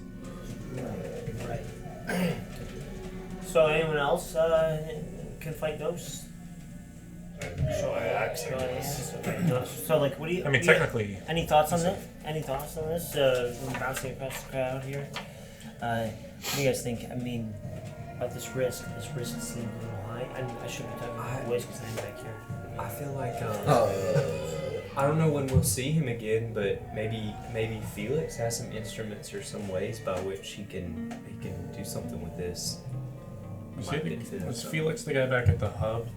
Speaker 6: Right. So anyone else can fight ghosts?
Speaker 7: So I axe, I guess.
Speaker 6: So like, what do you?
Speaker 2: I mean, technically,
Speaker 6: Any thoughts on this? Any thoughts on this? Bouncing across the crowd here. What do you guys think? I mean, about this risk. This risk seems a little high. I shouldn't be talking about voice because I'm back here.
Speaker 4: I feel like I don't know when we'll see him again, but maybe Felix has some instruments or some ways by which he can do something with this.
Speaker 3: Was Felix the guy back at the hub?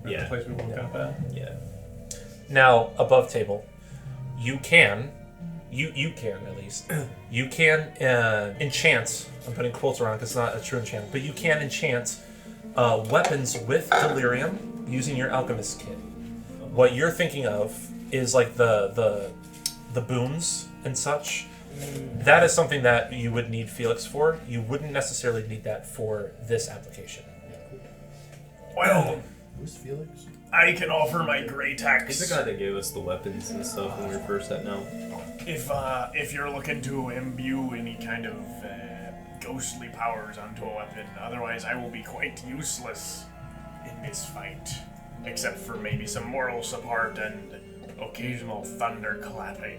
Speaker 4: Yeah.
Speaker 3: The place we woke up at?
Speaker 4: Yeah.
Speaker 2: now above table, you can at least, you can enchant. I'm putting quotes around because it's not a true enchantment, but you can enchant weapons with delirium using your alchemist kit. What you're thinking of is like the boons and such. That is something that you would need Felix for. You wouldn't necessarily need that for this application.
Speaker 5: Well,
Speaker 7: Who's Felix?
Speaker 5: I can offer my great axe.
Speaker 4: He's the guy that gave us the weapons and stuff when we were first setting out.
Speaker 5: If you're looking to imbue any kind of ghostly powers onto a weapon, otherwise I will be quite useless in this fight, except for maybe some moral support and occasional thunder clapping.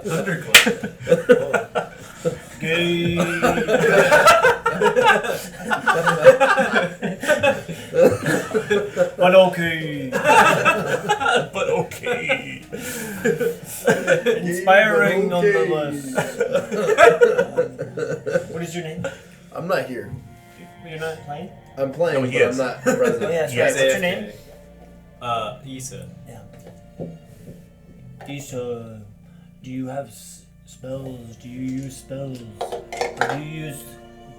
Speaker 4: Thunderclap.
Speaker 6: Gay. But okay.
Speaker 2: But okay.
Speaker 6: Inspiring nonetheless. What is your name?
Speaker 1: I'm not here.
Speaker 6: You're not playing?
Speaker 1: I'm playing,
Speaker 2: No, he
Speaker 1: but
Speaker 2: is.
Speaker 1: I'm not present.
Speaker 6: Oh, yeah, that's
Speaker 2: Yes.
Speaker 6: right. What's your name?
Speaker 4: Issa.
Speaker 6: Yeah. Issa, do you have spells? Do you use spells? Or do you use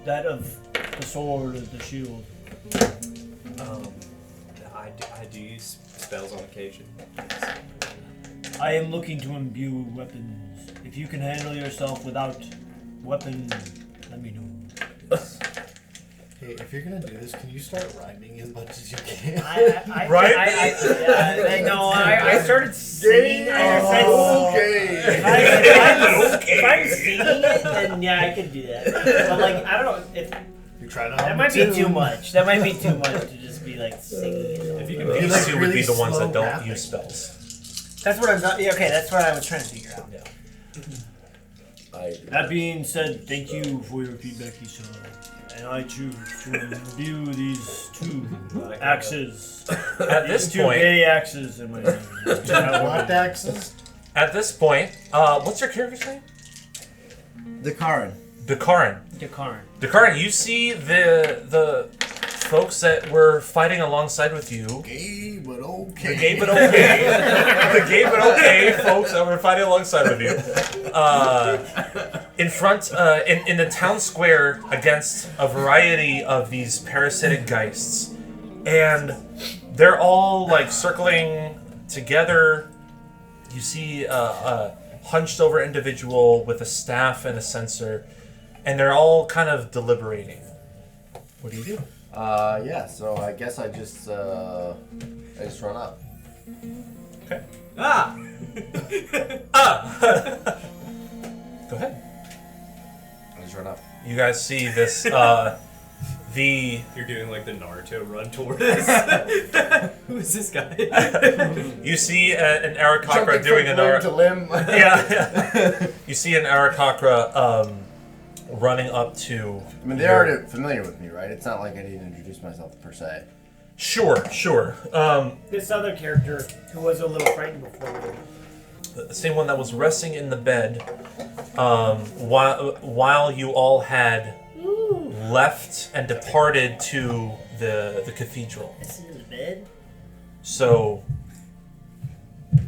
Speaker 6: that of the sword or the shield?
Speaker 4: I do use spells on occasion.
Speaker 6: I am looking to imbue weapons. If you can handle yourself without weapon, let me know.
Speaker 7: Hey, if you're gonna do this, can you start rhyming as much as you can?
Speaker 2: Right?
Speaker 6: I started singing.
Speaker 1: Okay.
Speaker 6: If I'm singing it, then yeah, I could do that. But like, I don't know if
Speaker 7: You're trying to.
Speaker 6: that might be too much. That might be too much to just be like singing it.
Speaker 4: If you can
Speaker 2: These
Speaker 7: like
Speaker 2: two would
Speaker 7: really
Speaker 2: be the ones
Speaker 7: slow
Speaker 2: that don't
Speaker 7: rapping.
Speaker 2: use spells.
Speaker 6: That's what I'm not. Yeah, okay, that's what I was trying to figure out.
Speaker 2: Yeah.
Speaker 6: That being said, thank you for your feedback, Isha. And I choose to imbue these 2 axes.
Speaker 2: At this
Speaker 6: These 2
Speaker 2: point,
Speaker 6: gay axes in my name.
Speaker 7: What axes?
Speaker 2: at this point, what's your character's name?
Speaker 1: Decarin.
Speaker 2: Decarin.
Speaker 6: Decarin.
Speaker 2: Decarin, you see the folks that were fighting alongside with you.
Speaker 1: Gay, but okay.
Speaker 2: The gay but okay. The gay but okay folks that were fighting alongside with you. In front, in the town square against a variety of these parasitic geists. And they're all like circling together. You see a hunched over individual with a staff and a censer. And they're all kind of deliberating. What do you do?
Speaker 1: Yeah, so I guess I just run up.
Speaker 2: Okay.
Speaker 4: Ah!
Speaker 2: Go ahead.
Speaker 1: I just run up.
Speaker 2: You guys see this,
Speaker 4: You're doing like the Naruto run toward us. Who is this guy?
Speaker 2: you see an Aarakocra
Speaker 1: Jumping
Speaker 2: doing
Speaker 1: from
Speaker 2: an
Speaker 1: limb to limb.
Speaker 2: yeah. You see an Aarakocra running up to.
Speaker 1: I mean, they're already familiar with me, right? It's not like I need to introduce myself per se.
Speaker 2: Sure.
Speaker 6: This other character who was a little frightened before.
Speaker 2: The same one that was resting in the bed, while you all had left and departed to the cathedral.
Speaker 6: Is he in the bed?
Speaker 2: So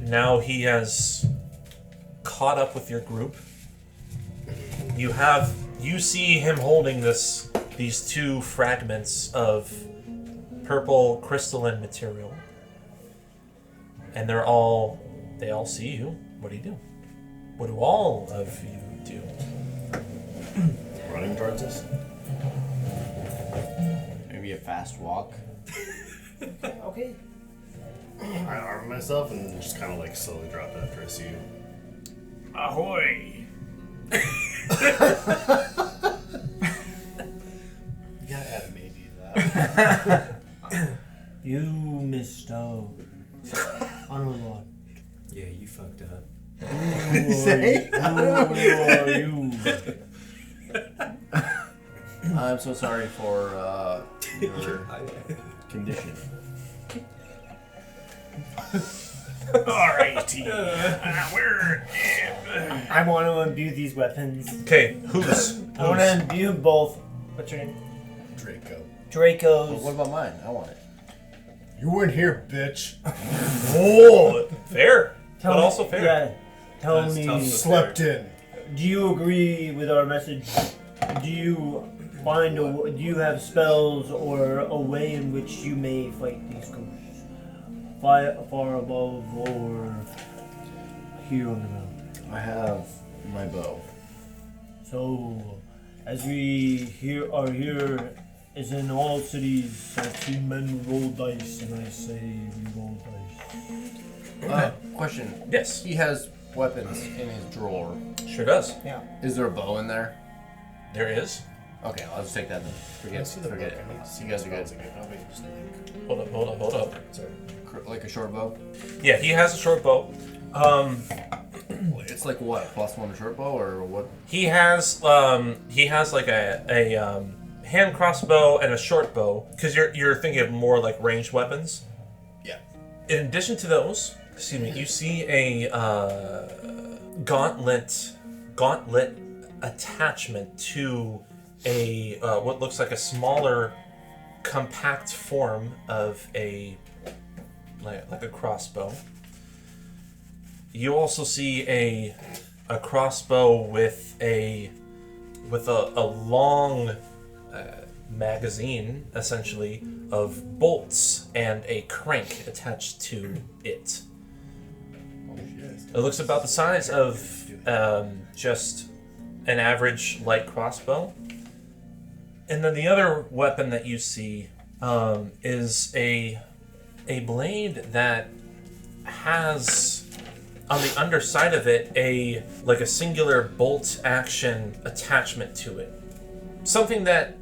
Speaker 2: now he has caught up with your group. You see him holding these two fragments of purple crystalline material. And they all see you. What do you do? What do all of you do?
Speaker 8: Running towards us?
Speaker 1: Maybe a fast walk.
Speaker 6: Okay.
Speaker 8: I arm myself and just kind of like slowly drop after I see you.
Speaker 5: Ahoy!
Speaker 8: You gotta add a maybe to that.
Speaker 6: You missed out on a lot.
Speaker 4: Yeah, you fucked up.
Speaker 1: Say?
Speaker 6: Who are you?
Speaker 1: I'm so sorry for your condition.
Speaker 5: Alrighty.
Speaker 6: I want to imbue these weapons.
Speaker 2: Okay, who's?
Speaker 6: I want to imbue both. What's your name?
Speaker 8: Draco.
Speaker 6: Draco's.
Speaker 1: What about mine? I want it.
Speaker 8: You weren't here, bitch.
Speaker 2: Oh, fair. But
Speaker 6: me-
Speaker 2: also fair.
Speaker 6: Yeah. Tell
Speaker 4: That's
Speaker 6: me.
Speaker 4: tough to-
Speaker 8: Slept in.
Speaker 6: Do you agree with our message? Do you do you have spells or a way in which you may fight these ghosts? Far above or here on the ground?
Speaker 1: I have my bow.
Speaker 6: So, as we are here, as in all cities, I've seen men roll dice, and I say we roll dice.
Speaker 1: Question.
Speaker 2: Yes,
Speaker 1: He has weapons in his drawer.
Speaker 2: sure does.
Speaker 6: Yeah.
Speaker 1: Is there a bow in there?
Speaker 2: There is.
Speaker 1: Okay, I'll just take that then. Forget it. You guys are good.
Speaker 2: Hold up.
Speaker 8: Sorry.
Speaker 1: Like a short bow?
Speaker 2: Yeah, he has a short bow.
Speaker 1: It's like what? +1 to short bow or what?
Speaker 2: He has like a hand crossbow and a short bow because you're thinking of more like ranged weapons.
Speaker 1: Yeah.
Speaker 2: In addition to those, you see a gauntlet attachment to a what looks like a smaller, compact form of a like a crossbow. You also see a crossbow with a long magazine, essentially, of bolts and a crank attached to it. It looks about the size of just an average light crossbow. And then the other weapon that you see is a blade that has on the underside of it a singular bolt action attachment to it. Something that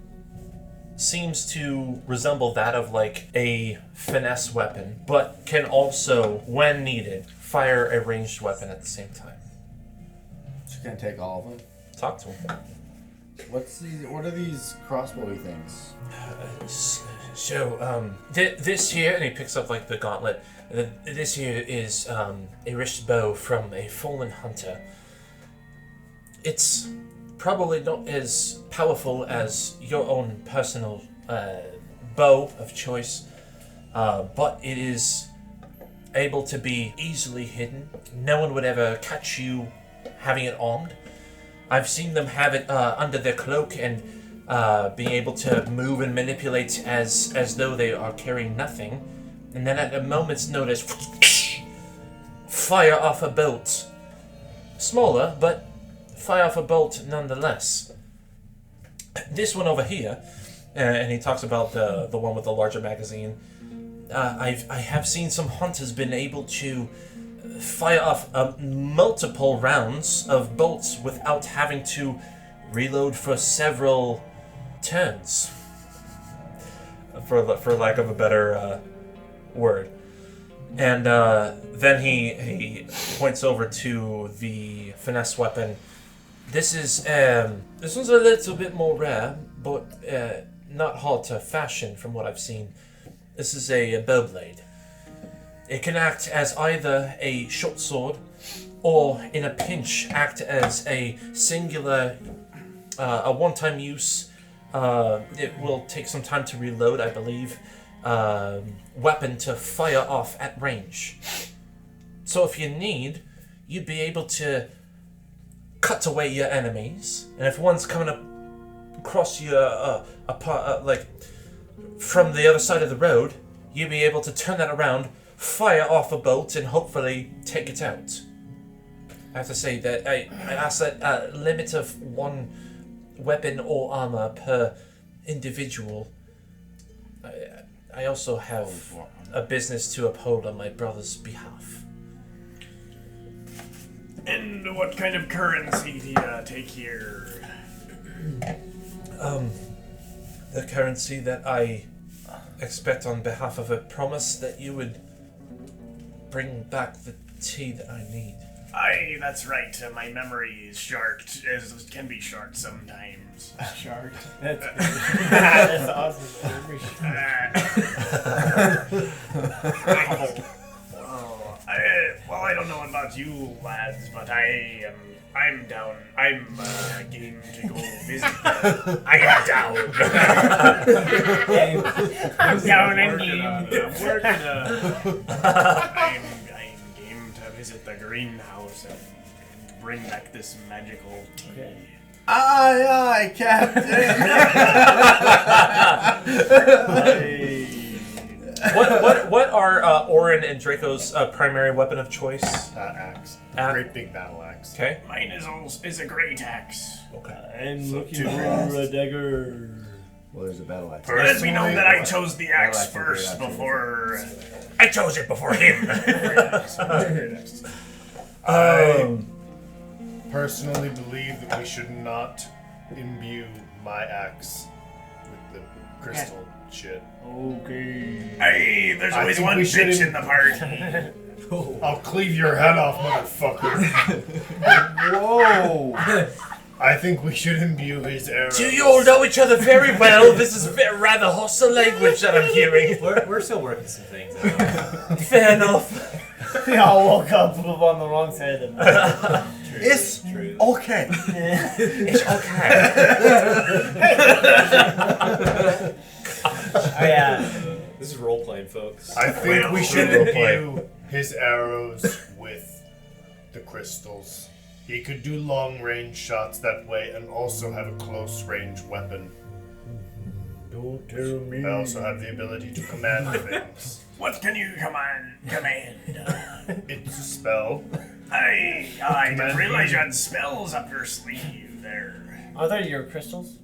Speaker 2: seems to resemble that of like a finesse weapon, but can also, when needed, fire a ranged weapon at the same time.
Speaker 1: Just gonna take all of them.
Speaker 2: Talk to him.
Speaker 1: What are these crossbowy things?
Speaker 2: This here, and he picks up like the gauntlet. This here is a wrist bow from a fallen hunter. It's probably not as powerful as your own personal bow of choice, but it is able to be easily hidden. No one would ever catch you having it armed. I've seen them have it under their cloak and being able to move and manipulate as though they are carrying nothing, and then at a moment's notice, fire off a bolt. Smaller, but fire off a bolt nonetheless. This one over here, and he talks about the one with the larger magazine. I have seen some hunters been able to fire off multiple rounds of bolts without having to reload for several turns, for lack of a better word. And then he points over to the finesse weapon. This one's a little bit more rare, but not hard to fashion from what I've seen. This is a bow blade. It can act as either a short sword, or in a pinch act as a singular, a one-time use. It will take some time to reload, I believe. Weapon to fire off at range. So if you need, you'd be able to cut away your enemies, and if one's coming across you, like from the other side of the road, you'd be able to turn that around, fire off a bolt, and hopefully take it out. I have to say that I ask that limit of one weapon or armor per individual. I also have a business to uphold on my brother's behalf.
Speaker 5: And what kind of currency do you take here?
Speaker 2: The currency that I expect on behalf of a promise that you would bring back the tea that I need.
Speaker 5: Aye, that's right. My memory is short, can be short sometimes.
Speaker 6: Shark. That's awesome.
Speaker 5: Well, I don't know about you lads, but I'm down. I'm game to go visit. I am down.
Speaker 6: I'm down and
Speaker 5: I'm
Speaker 6: game.
Speaker 5: I'm game to visit the greenhouse and bring back this magical tea.
Speaker 6: Okay.
Speaker 1: Aye, aye, Captain.
Speaker 2: What are Orin and Draco's primary weapon of choice?
Speaker 8: Axe.
Speaker 2: Axe.
Speaker 8: Great big battle axe.
Speaker 2: Okay.
Speaker 5: Mine is a great axe.
Speaker 2: Okay.
Speaker 6: I'm
Speaker 8: So
Speaker 6: looking
Speaker 8: two
Speaker 6: for a dagger.
Speaker 1: Well, there's a battle axe.
Speaker 5: Let me know that I chose the axe
Speaker 1: axe is great
Speaker 5: first
Speaker 1: axe.
Speaker 5: before.
Speaker 2: I chose it before him.
Speaker 8: I personally believe that we should not imbue my axe with the crystal shit.
Speaker 6: Okay.
Speaker 5: Hey, there's
Speaker 8: I
Speaker 5: always
Speaker 8: think
Speaker 5: one
Speaker 8: we
Speaker 5: bitch
Speaker 8: shouldn't-
Speaker 5: in the party.
Speaker 8: I'll cleave your head off, motherfucker.
Speaker 1: Whoa!
Speaker 8: I think we should imbue his arrows.
Speaker 2: Do you all know each other very well? This is rather hostile language that I'm hearing.
Speaker 4: We're still working some things out.
Speaker 2: Fair enough.
Speaker 6: We all woke up on the wrong side of the bed.
Speaker 1: It's
Speaker 4: True.
Speaker 1: okay.
Speaker 2: It's okay.
Speaker 4: This is role playing, folks.
Speaker 8: I think we should imbue his arrows with the crystals. He could do long range shots that way and also have a close range weapon.
Speaker 6: Don't tell me.
Speaker 8: I also have the ability to command things.
Speaker 5: What can you command?
Speaker 8: It's a spell.
Speaker 5: I didn't realize you had spells up your sleeve there.
Speaker 6: Are there your crystals?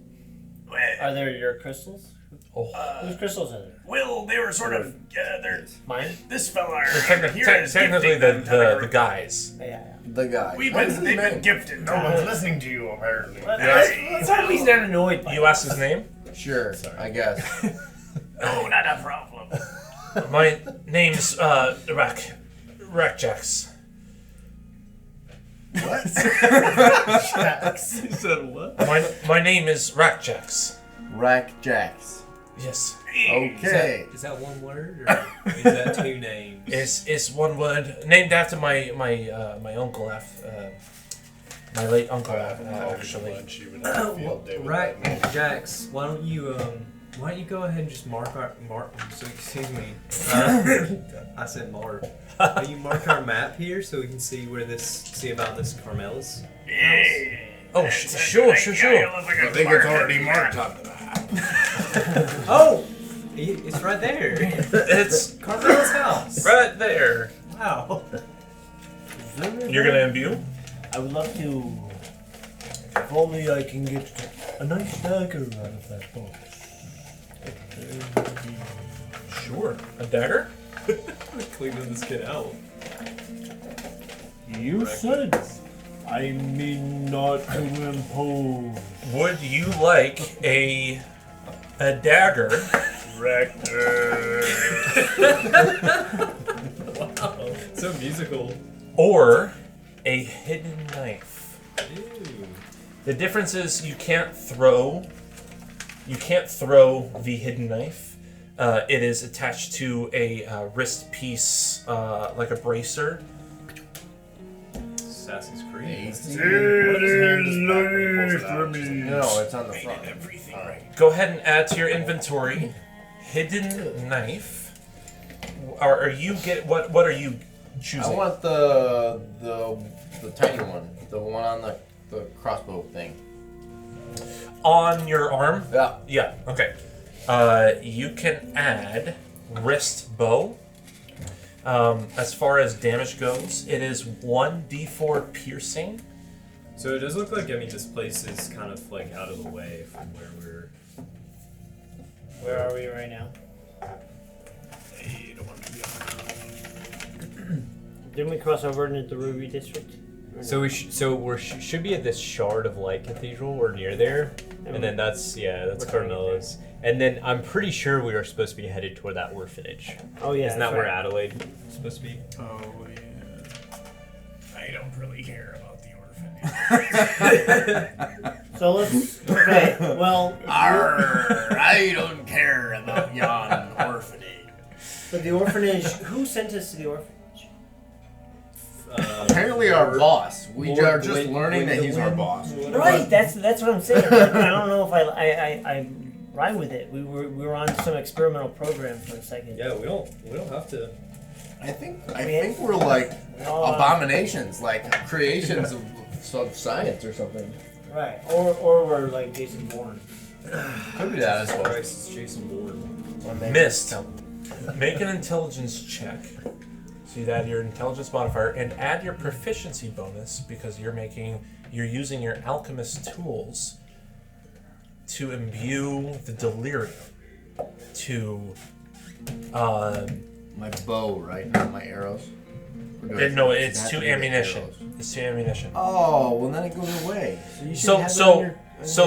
Speaker 6: Are
Speaker 5: Well,
Speaker 6: there your crystals? Whose crystals are there?
Speaker 5: well, they were sort of. They're
Speaker 6: Mine?
Speaker 5: this fella
Speaker 2: Technically,
Speaker 5: here is gifting them to
Speaker 2: the guys.
Speaker 6: Yeah.
Speaker 1: The guy.
Speaker 5: They've
Speaker 1: What is his
Speaker 5: been
Speaker 1: name?
Speaker 5: gifted.
Speaker 8: No one's listening to you, apparently.
Speaker 6: Let's hope he's not annoyed by
Speaker 2: You asked his name?
Speaker 1: Sure, I guess.
Speaker 5: No, not a problem.
Speaker 2: My name's Rackjax.
Speaker 1: What?
Speaker 3: He said what?
Speaker 2: My name is Rackjax.
Speaker 1: Rack Jacks.
Speaker 2: Yes.
Speaker 1: Okay.
Speaker 4: Is that one word or is that two names?
Speaker 2: It's one word, named after my uncle, my late uncle, actually.
Speaker 8: Field day with that
Speaker 4: Right,
Speaker 8: man.
Speaker 4: Jax, why don't you Why don't you go ahead and just mark our excuse me. I said mark. Why don't you mark our map here so we can see about this Carmela's?
Speaker 2: Oh, sure.
Speaker 5: I think it's already marked on the map.
Speaker 4: Oh, it's right there.
Speaker 2: It's
Speaker 4: Carmela's house.
Speaker 2: right there.
Speaker 4: Wow.
Speaker 2: You're gonna imbue?
Speaker 6: I would love to. If only I can get a nice dagger out of that box.
Speaker 2: Sure. A dagger?
Speaker 4: Cleaning this kid out.
Speaker 6: You said I mean not to impose.
Speaker 2: Would you like a dagger?
Speaker 4: Wow. So musical.
Speaker 2: Or a hidden knife?
Speaker 4: Ew.
Speaker 2: The difference is you can't throw the hidden knife. It is attached to a wrist piece, like a bracer.
Speaker 4: Assassin's Creed.
Speaker 1: No, it's on the front.
Speaker 2: Go ahead and add to your inventory. Hidden knife. Or are you what are you choosing?
Speaker 1: I want the tiny one, the one on the crossbow thing.
Speaker 2: On your arm?
Speaker 1: Yeah.
Speaker 2: Yeah, okay. You can add wrist bow. As far as damage goes, it is 1d4 piercing.
Speaker 4: So it does look like, this place is kind of like out of the way from where we're...
Speaker 6: Where are we right now?
Speaker 5: You don't want to be
Speaker 6: Didn't we cross over into the Ruby District?
Speaker 4: So we should be at this shard of light cathedral or near there, and then that's Carmela's. And then I'm pretty sure we are supposed to be headed toward that orphanage.
Speaker 6: Oh yeah,
Speaker 4: isn't that where Adelaide is supposed to be?
Speaker 5: Oh yeah. I don't really care about the orphanage.
Speaker 6: So let's. Okay. Well.
Speaker 5: I don't care about yon orphanage.
Speaker 6: But the orphanage. Who sent us to the orphanage?
Speaker 1: Apparently our boss. We are just learning that he's our boss.
Speaker 6: Right. That's what I'm saying. I don't know if I ride with it. We were on some experimental program for a second.
Speaker 4: Yeah, we don't have to.
Speaker 1: I think we're like abominations, like creations of science or something.
Speaker 6: Right. Or we're like Jason Bourne.
Speaker 1: Could be that as well.
Speaker 4: Christ, it's Jason Bourne.
Speaker 2: Mizt. Make an intelligence check. So you add your intelligence modifier and add your proficiency bonus because you're using your alchemist tools to imbue the delirium to
Speaker 1: my bow, right? Not my arrows.
Speaker 2: no, it's to ammunition. It's to ammunition.
Speaker 1: Oh, well then it goes away.
Speaker 2: So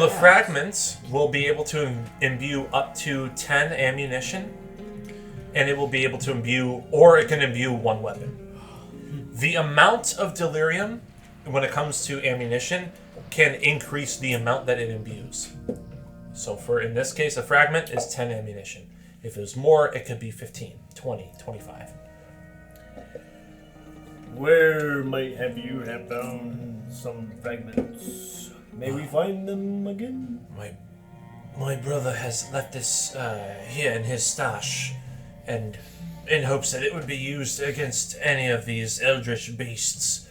Speaker 2: the fragments will be able to imbue up to 10 ammunition, and it will be able to imbue, or it can imbue one weapon. The amount of delirium, when it comes to ammunition, can increase the amount that it imbues. So in this case, a fragment is 10 ammunition. If there's more, it could be 15, 20, 25.
Speaker 6: Where might you have found some fragments? May we find them again?
Speaker 2: My brother has left this here in his stash, and in hopes that it would be used against any of these eldritch beasts.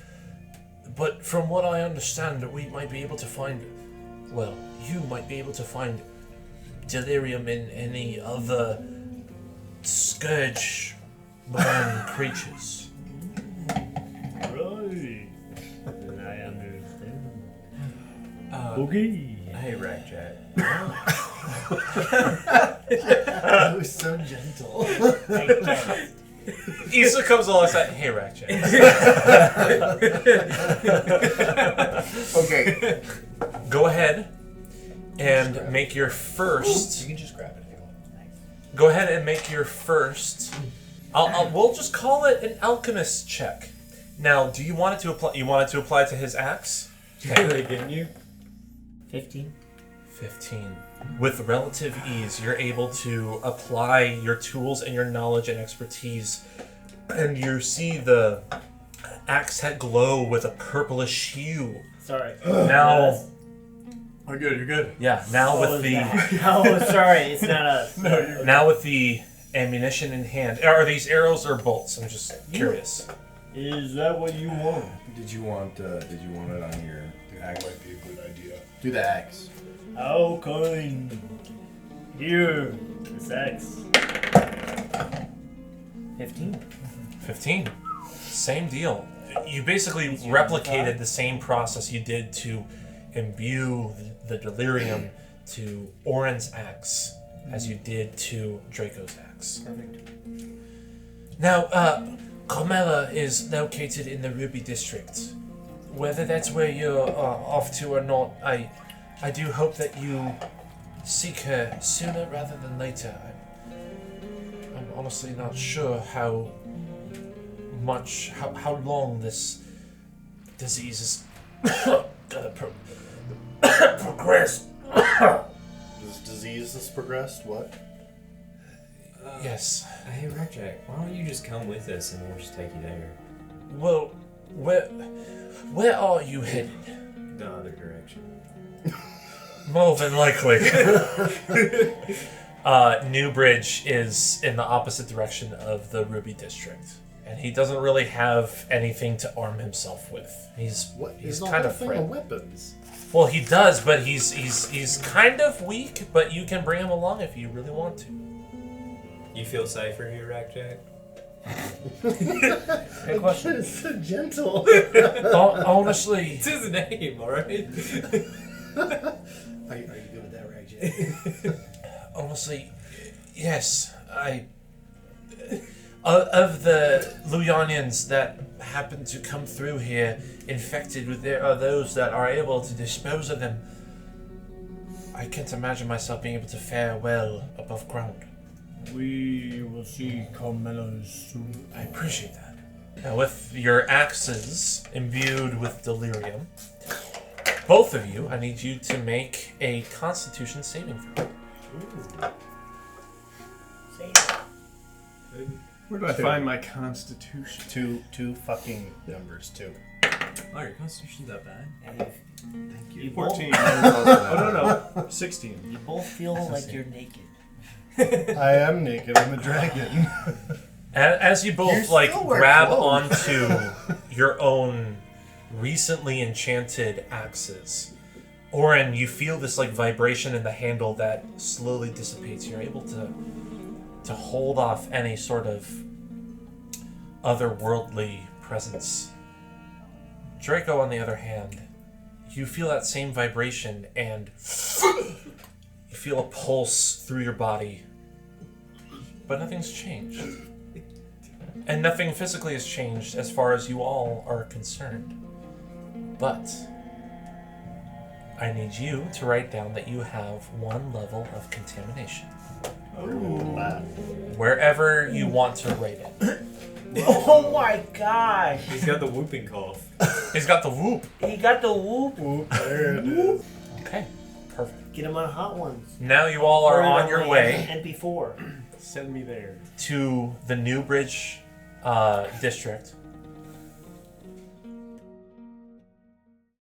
Speaker 2: But from what I understand, we might be able to find, well, you might be able to find delirium in any other scourge-born creatures.
Speaker 6: Right. I understand. Okay.
Speaker 4: Hey, Rackjack.
Speaker 7: That was so gentle.
Speaker 2: Issa comes alongside, hey, Rackjack.
Speaker 1: Okay.
Speaker 2: Go ahead and make your first.
Speaker 1: You can just grab it if you want.
Speaker 2: Go ahead and make your first. We'll just call it an alchemist check. Now, do you want it to apply? You want it to apply to his axe?
Speaker 4: Okay, didn't you?
Speaker 6: 15.
Speaker 2: 15. With relative ease, you're able to apply your tools and your knowledge and expertise, and you see the axe head glow with a purplish hue.
Speaker 6: Sorry.
Speaker 2: Now,
Speaker 3: We're good. You're good.
Speaker 2: Yeah. Now
Speaker 6: What
Speaker 2: with
Speaker 6: was
Speaker 2: the
Speaker 6: that? Oh, sorry, it's not us.
Speaker 3: No, you're
Speaker 2: now with the ammunition in hand, are these arrows or bolts? I'm just curious.
Speaker 6: Is that what you want?
Speaker 1: Did you want it on your axe?
Speaker 8: Might be a good idea.
Speaker 1: Do the axe.
Speaker 6: How kind. Here, this axe. 15.
Speaker 2: 15. Same deal. You basically replicated the same process you did to imbue the delirium to Orin's axe as you did to Draco's axe.
Speaker 6: Perfect.
Speaker 2: Now, Carmela is located in the Ruby District. Whether that's where you're off to or not, I do hope that you seek her sooner rather than later. I'm honestly not sure how long this disease is gonna progress.
Speaker 8: This disease has progressed. What?
Speaker 2: Yes.
Speaker 4: Hey, Rackjack, why don't you just come with us and we'll just take you there?
Speaker 2: Well, where are you headed?
Speaker 4: The other direction.
Speaker 2: More than likely. Newbridge is in the opposite direction of the Ruby District, and he doesn't really have anything to arm himself with. He's kind of frail.
Speaker 8: Weapons.
Speaker 2: Well, he does, but he's kind of weak. But you can bring him along if you really want to.
Speaker 4: You feel safer here, Rackjack?
Speaker 6: Good question.
Speaker 8: It's so gentle.
Speaker 2: Honestly,
Speaker 4: It's his name, alright?
Speaker 9: Are you good with that, Rackjack?
Speaker 2: honestly, yes. Of the Luyanians that happen to come through here infected with, there are those that are able to dispose of them. I can't imagine myself being able to fare well above ground.
Speaker 6: We will see Carmela soon.
Speaker 2: I appreciate that. Now, with your axes imbued with delirium, both of you, I need you to make a Constitution saving throw.
Speaker 3: Where do I find my constitution?
Speaker 8: Two fucking numbers. 2.
Speaker 4: Oh, your constitution's that bad?
Speaker 6: Thank
Speaker 3: you. 14. No. 16.
Speaker 6: You both feel like you're naked.
Speaker 8: I am naked. I'm a dragon.
Speaker 2: As you both
Speaker 1: You still wear
Speaker 2: grab
Speaker 1: clothes.
Speaker 2: onto your own recently enchanted axes, Orin, you feel this vibration in the handle that slowly dissipates. You're able to hold off any sort of otherworldly presence. Draco, on the other hand, you feel that same vibration and you feel a pulse through your body, but nothing's changed. And nothing physically has changed as far as you all are concerned. But I need you to write down that you have 1 level of contamination. Wherever you want to write it.
Speaker 6: Oh my gosh!
Speaker 4: He's got the whooping cough.
Speaker 2: He's got the whoop.
Speaker 6: He got the whoop.
Speaker 8: There it is.
Speaker 2: Okay, perfect.
Speaker 6: Get him on hot ones.
Speaker 2: Now you all are
Speaker 6: Or
Speaker 2: on your way
Speaker 6: MP4.
Speaker 3: Send me there.
Speaker 2: to the Newbridge district.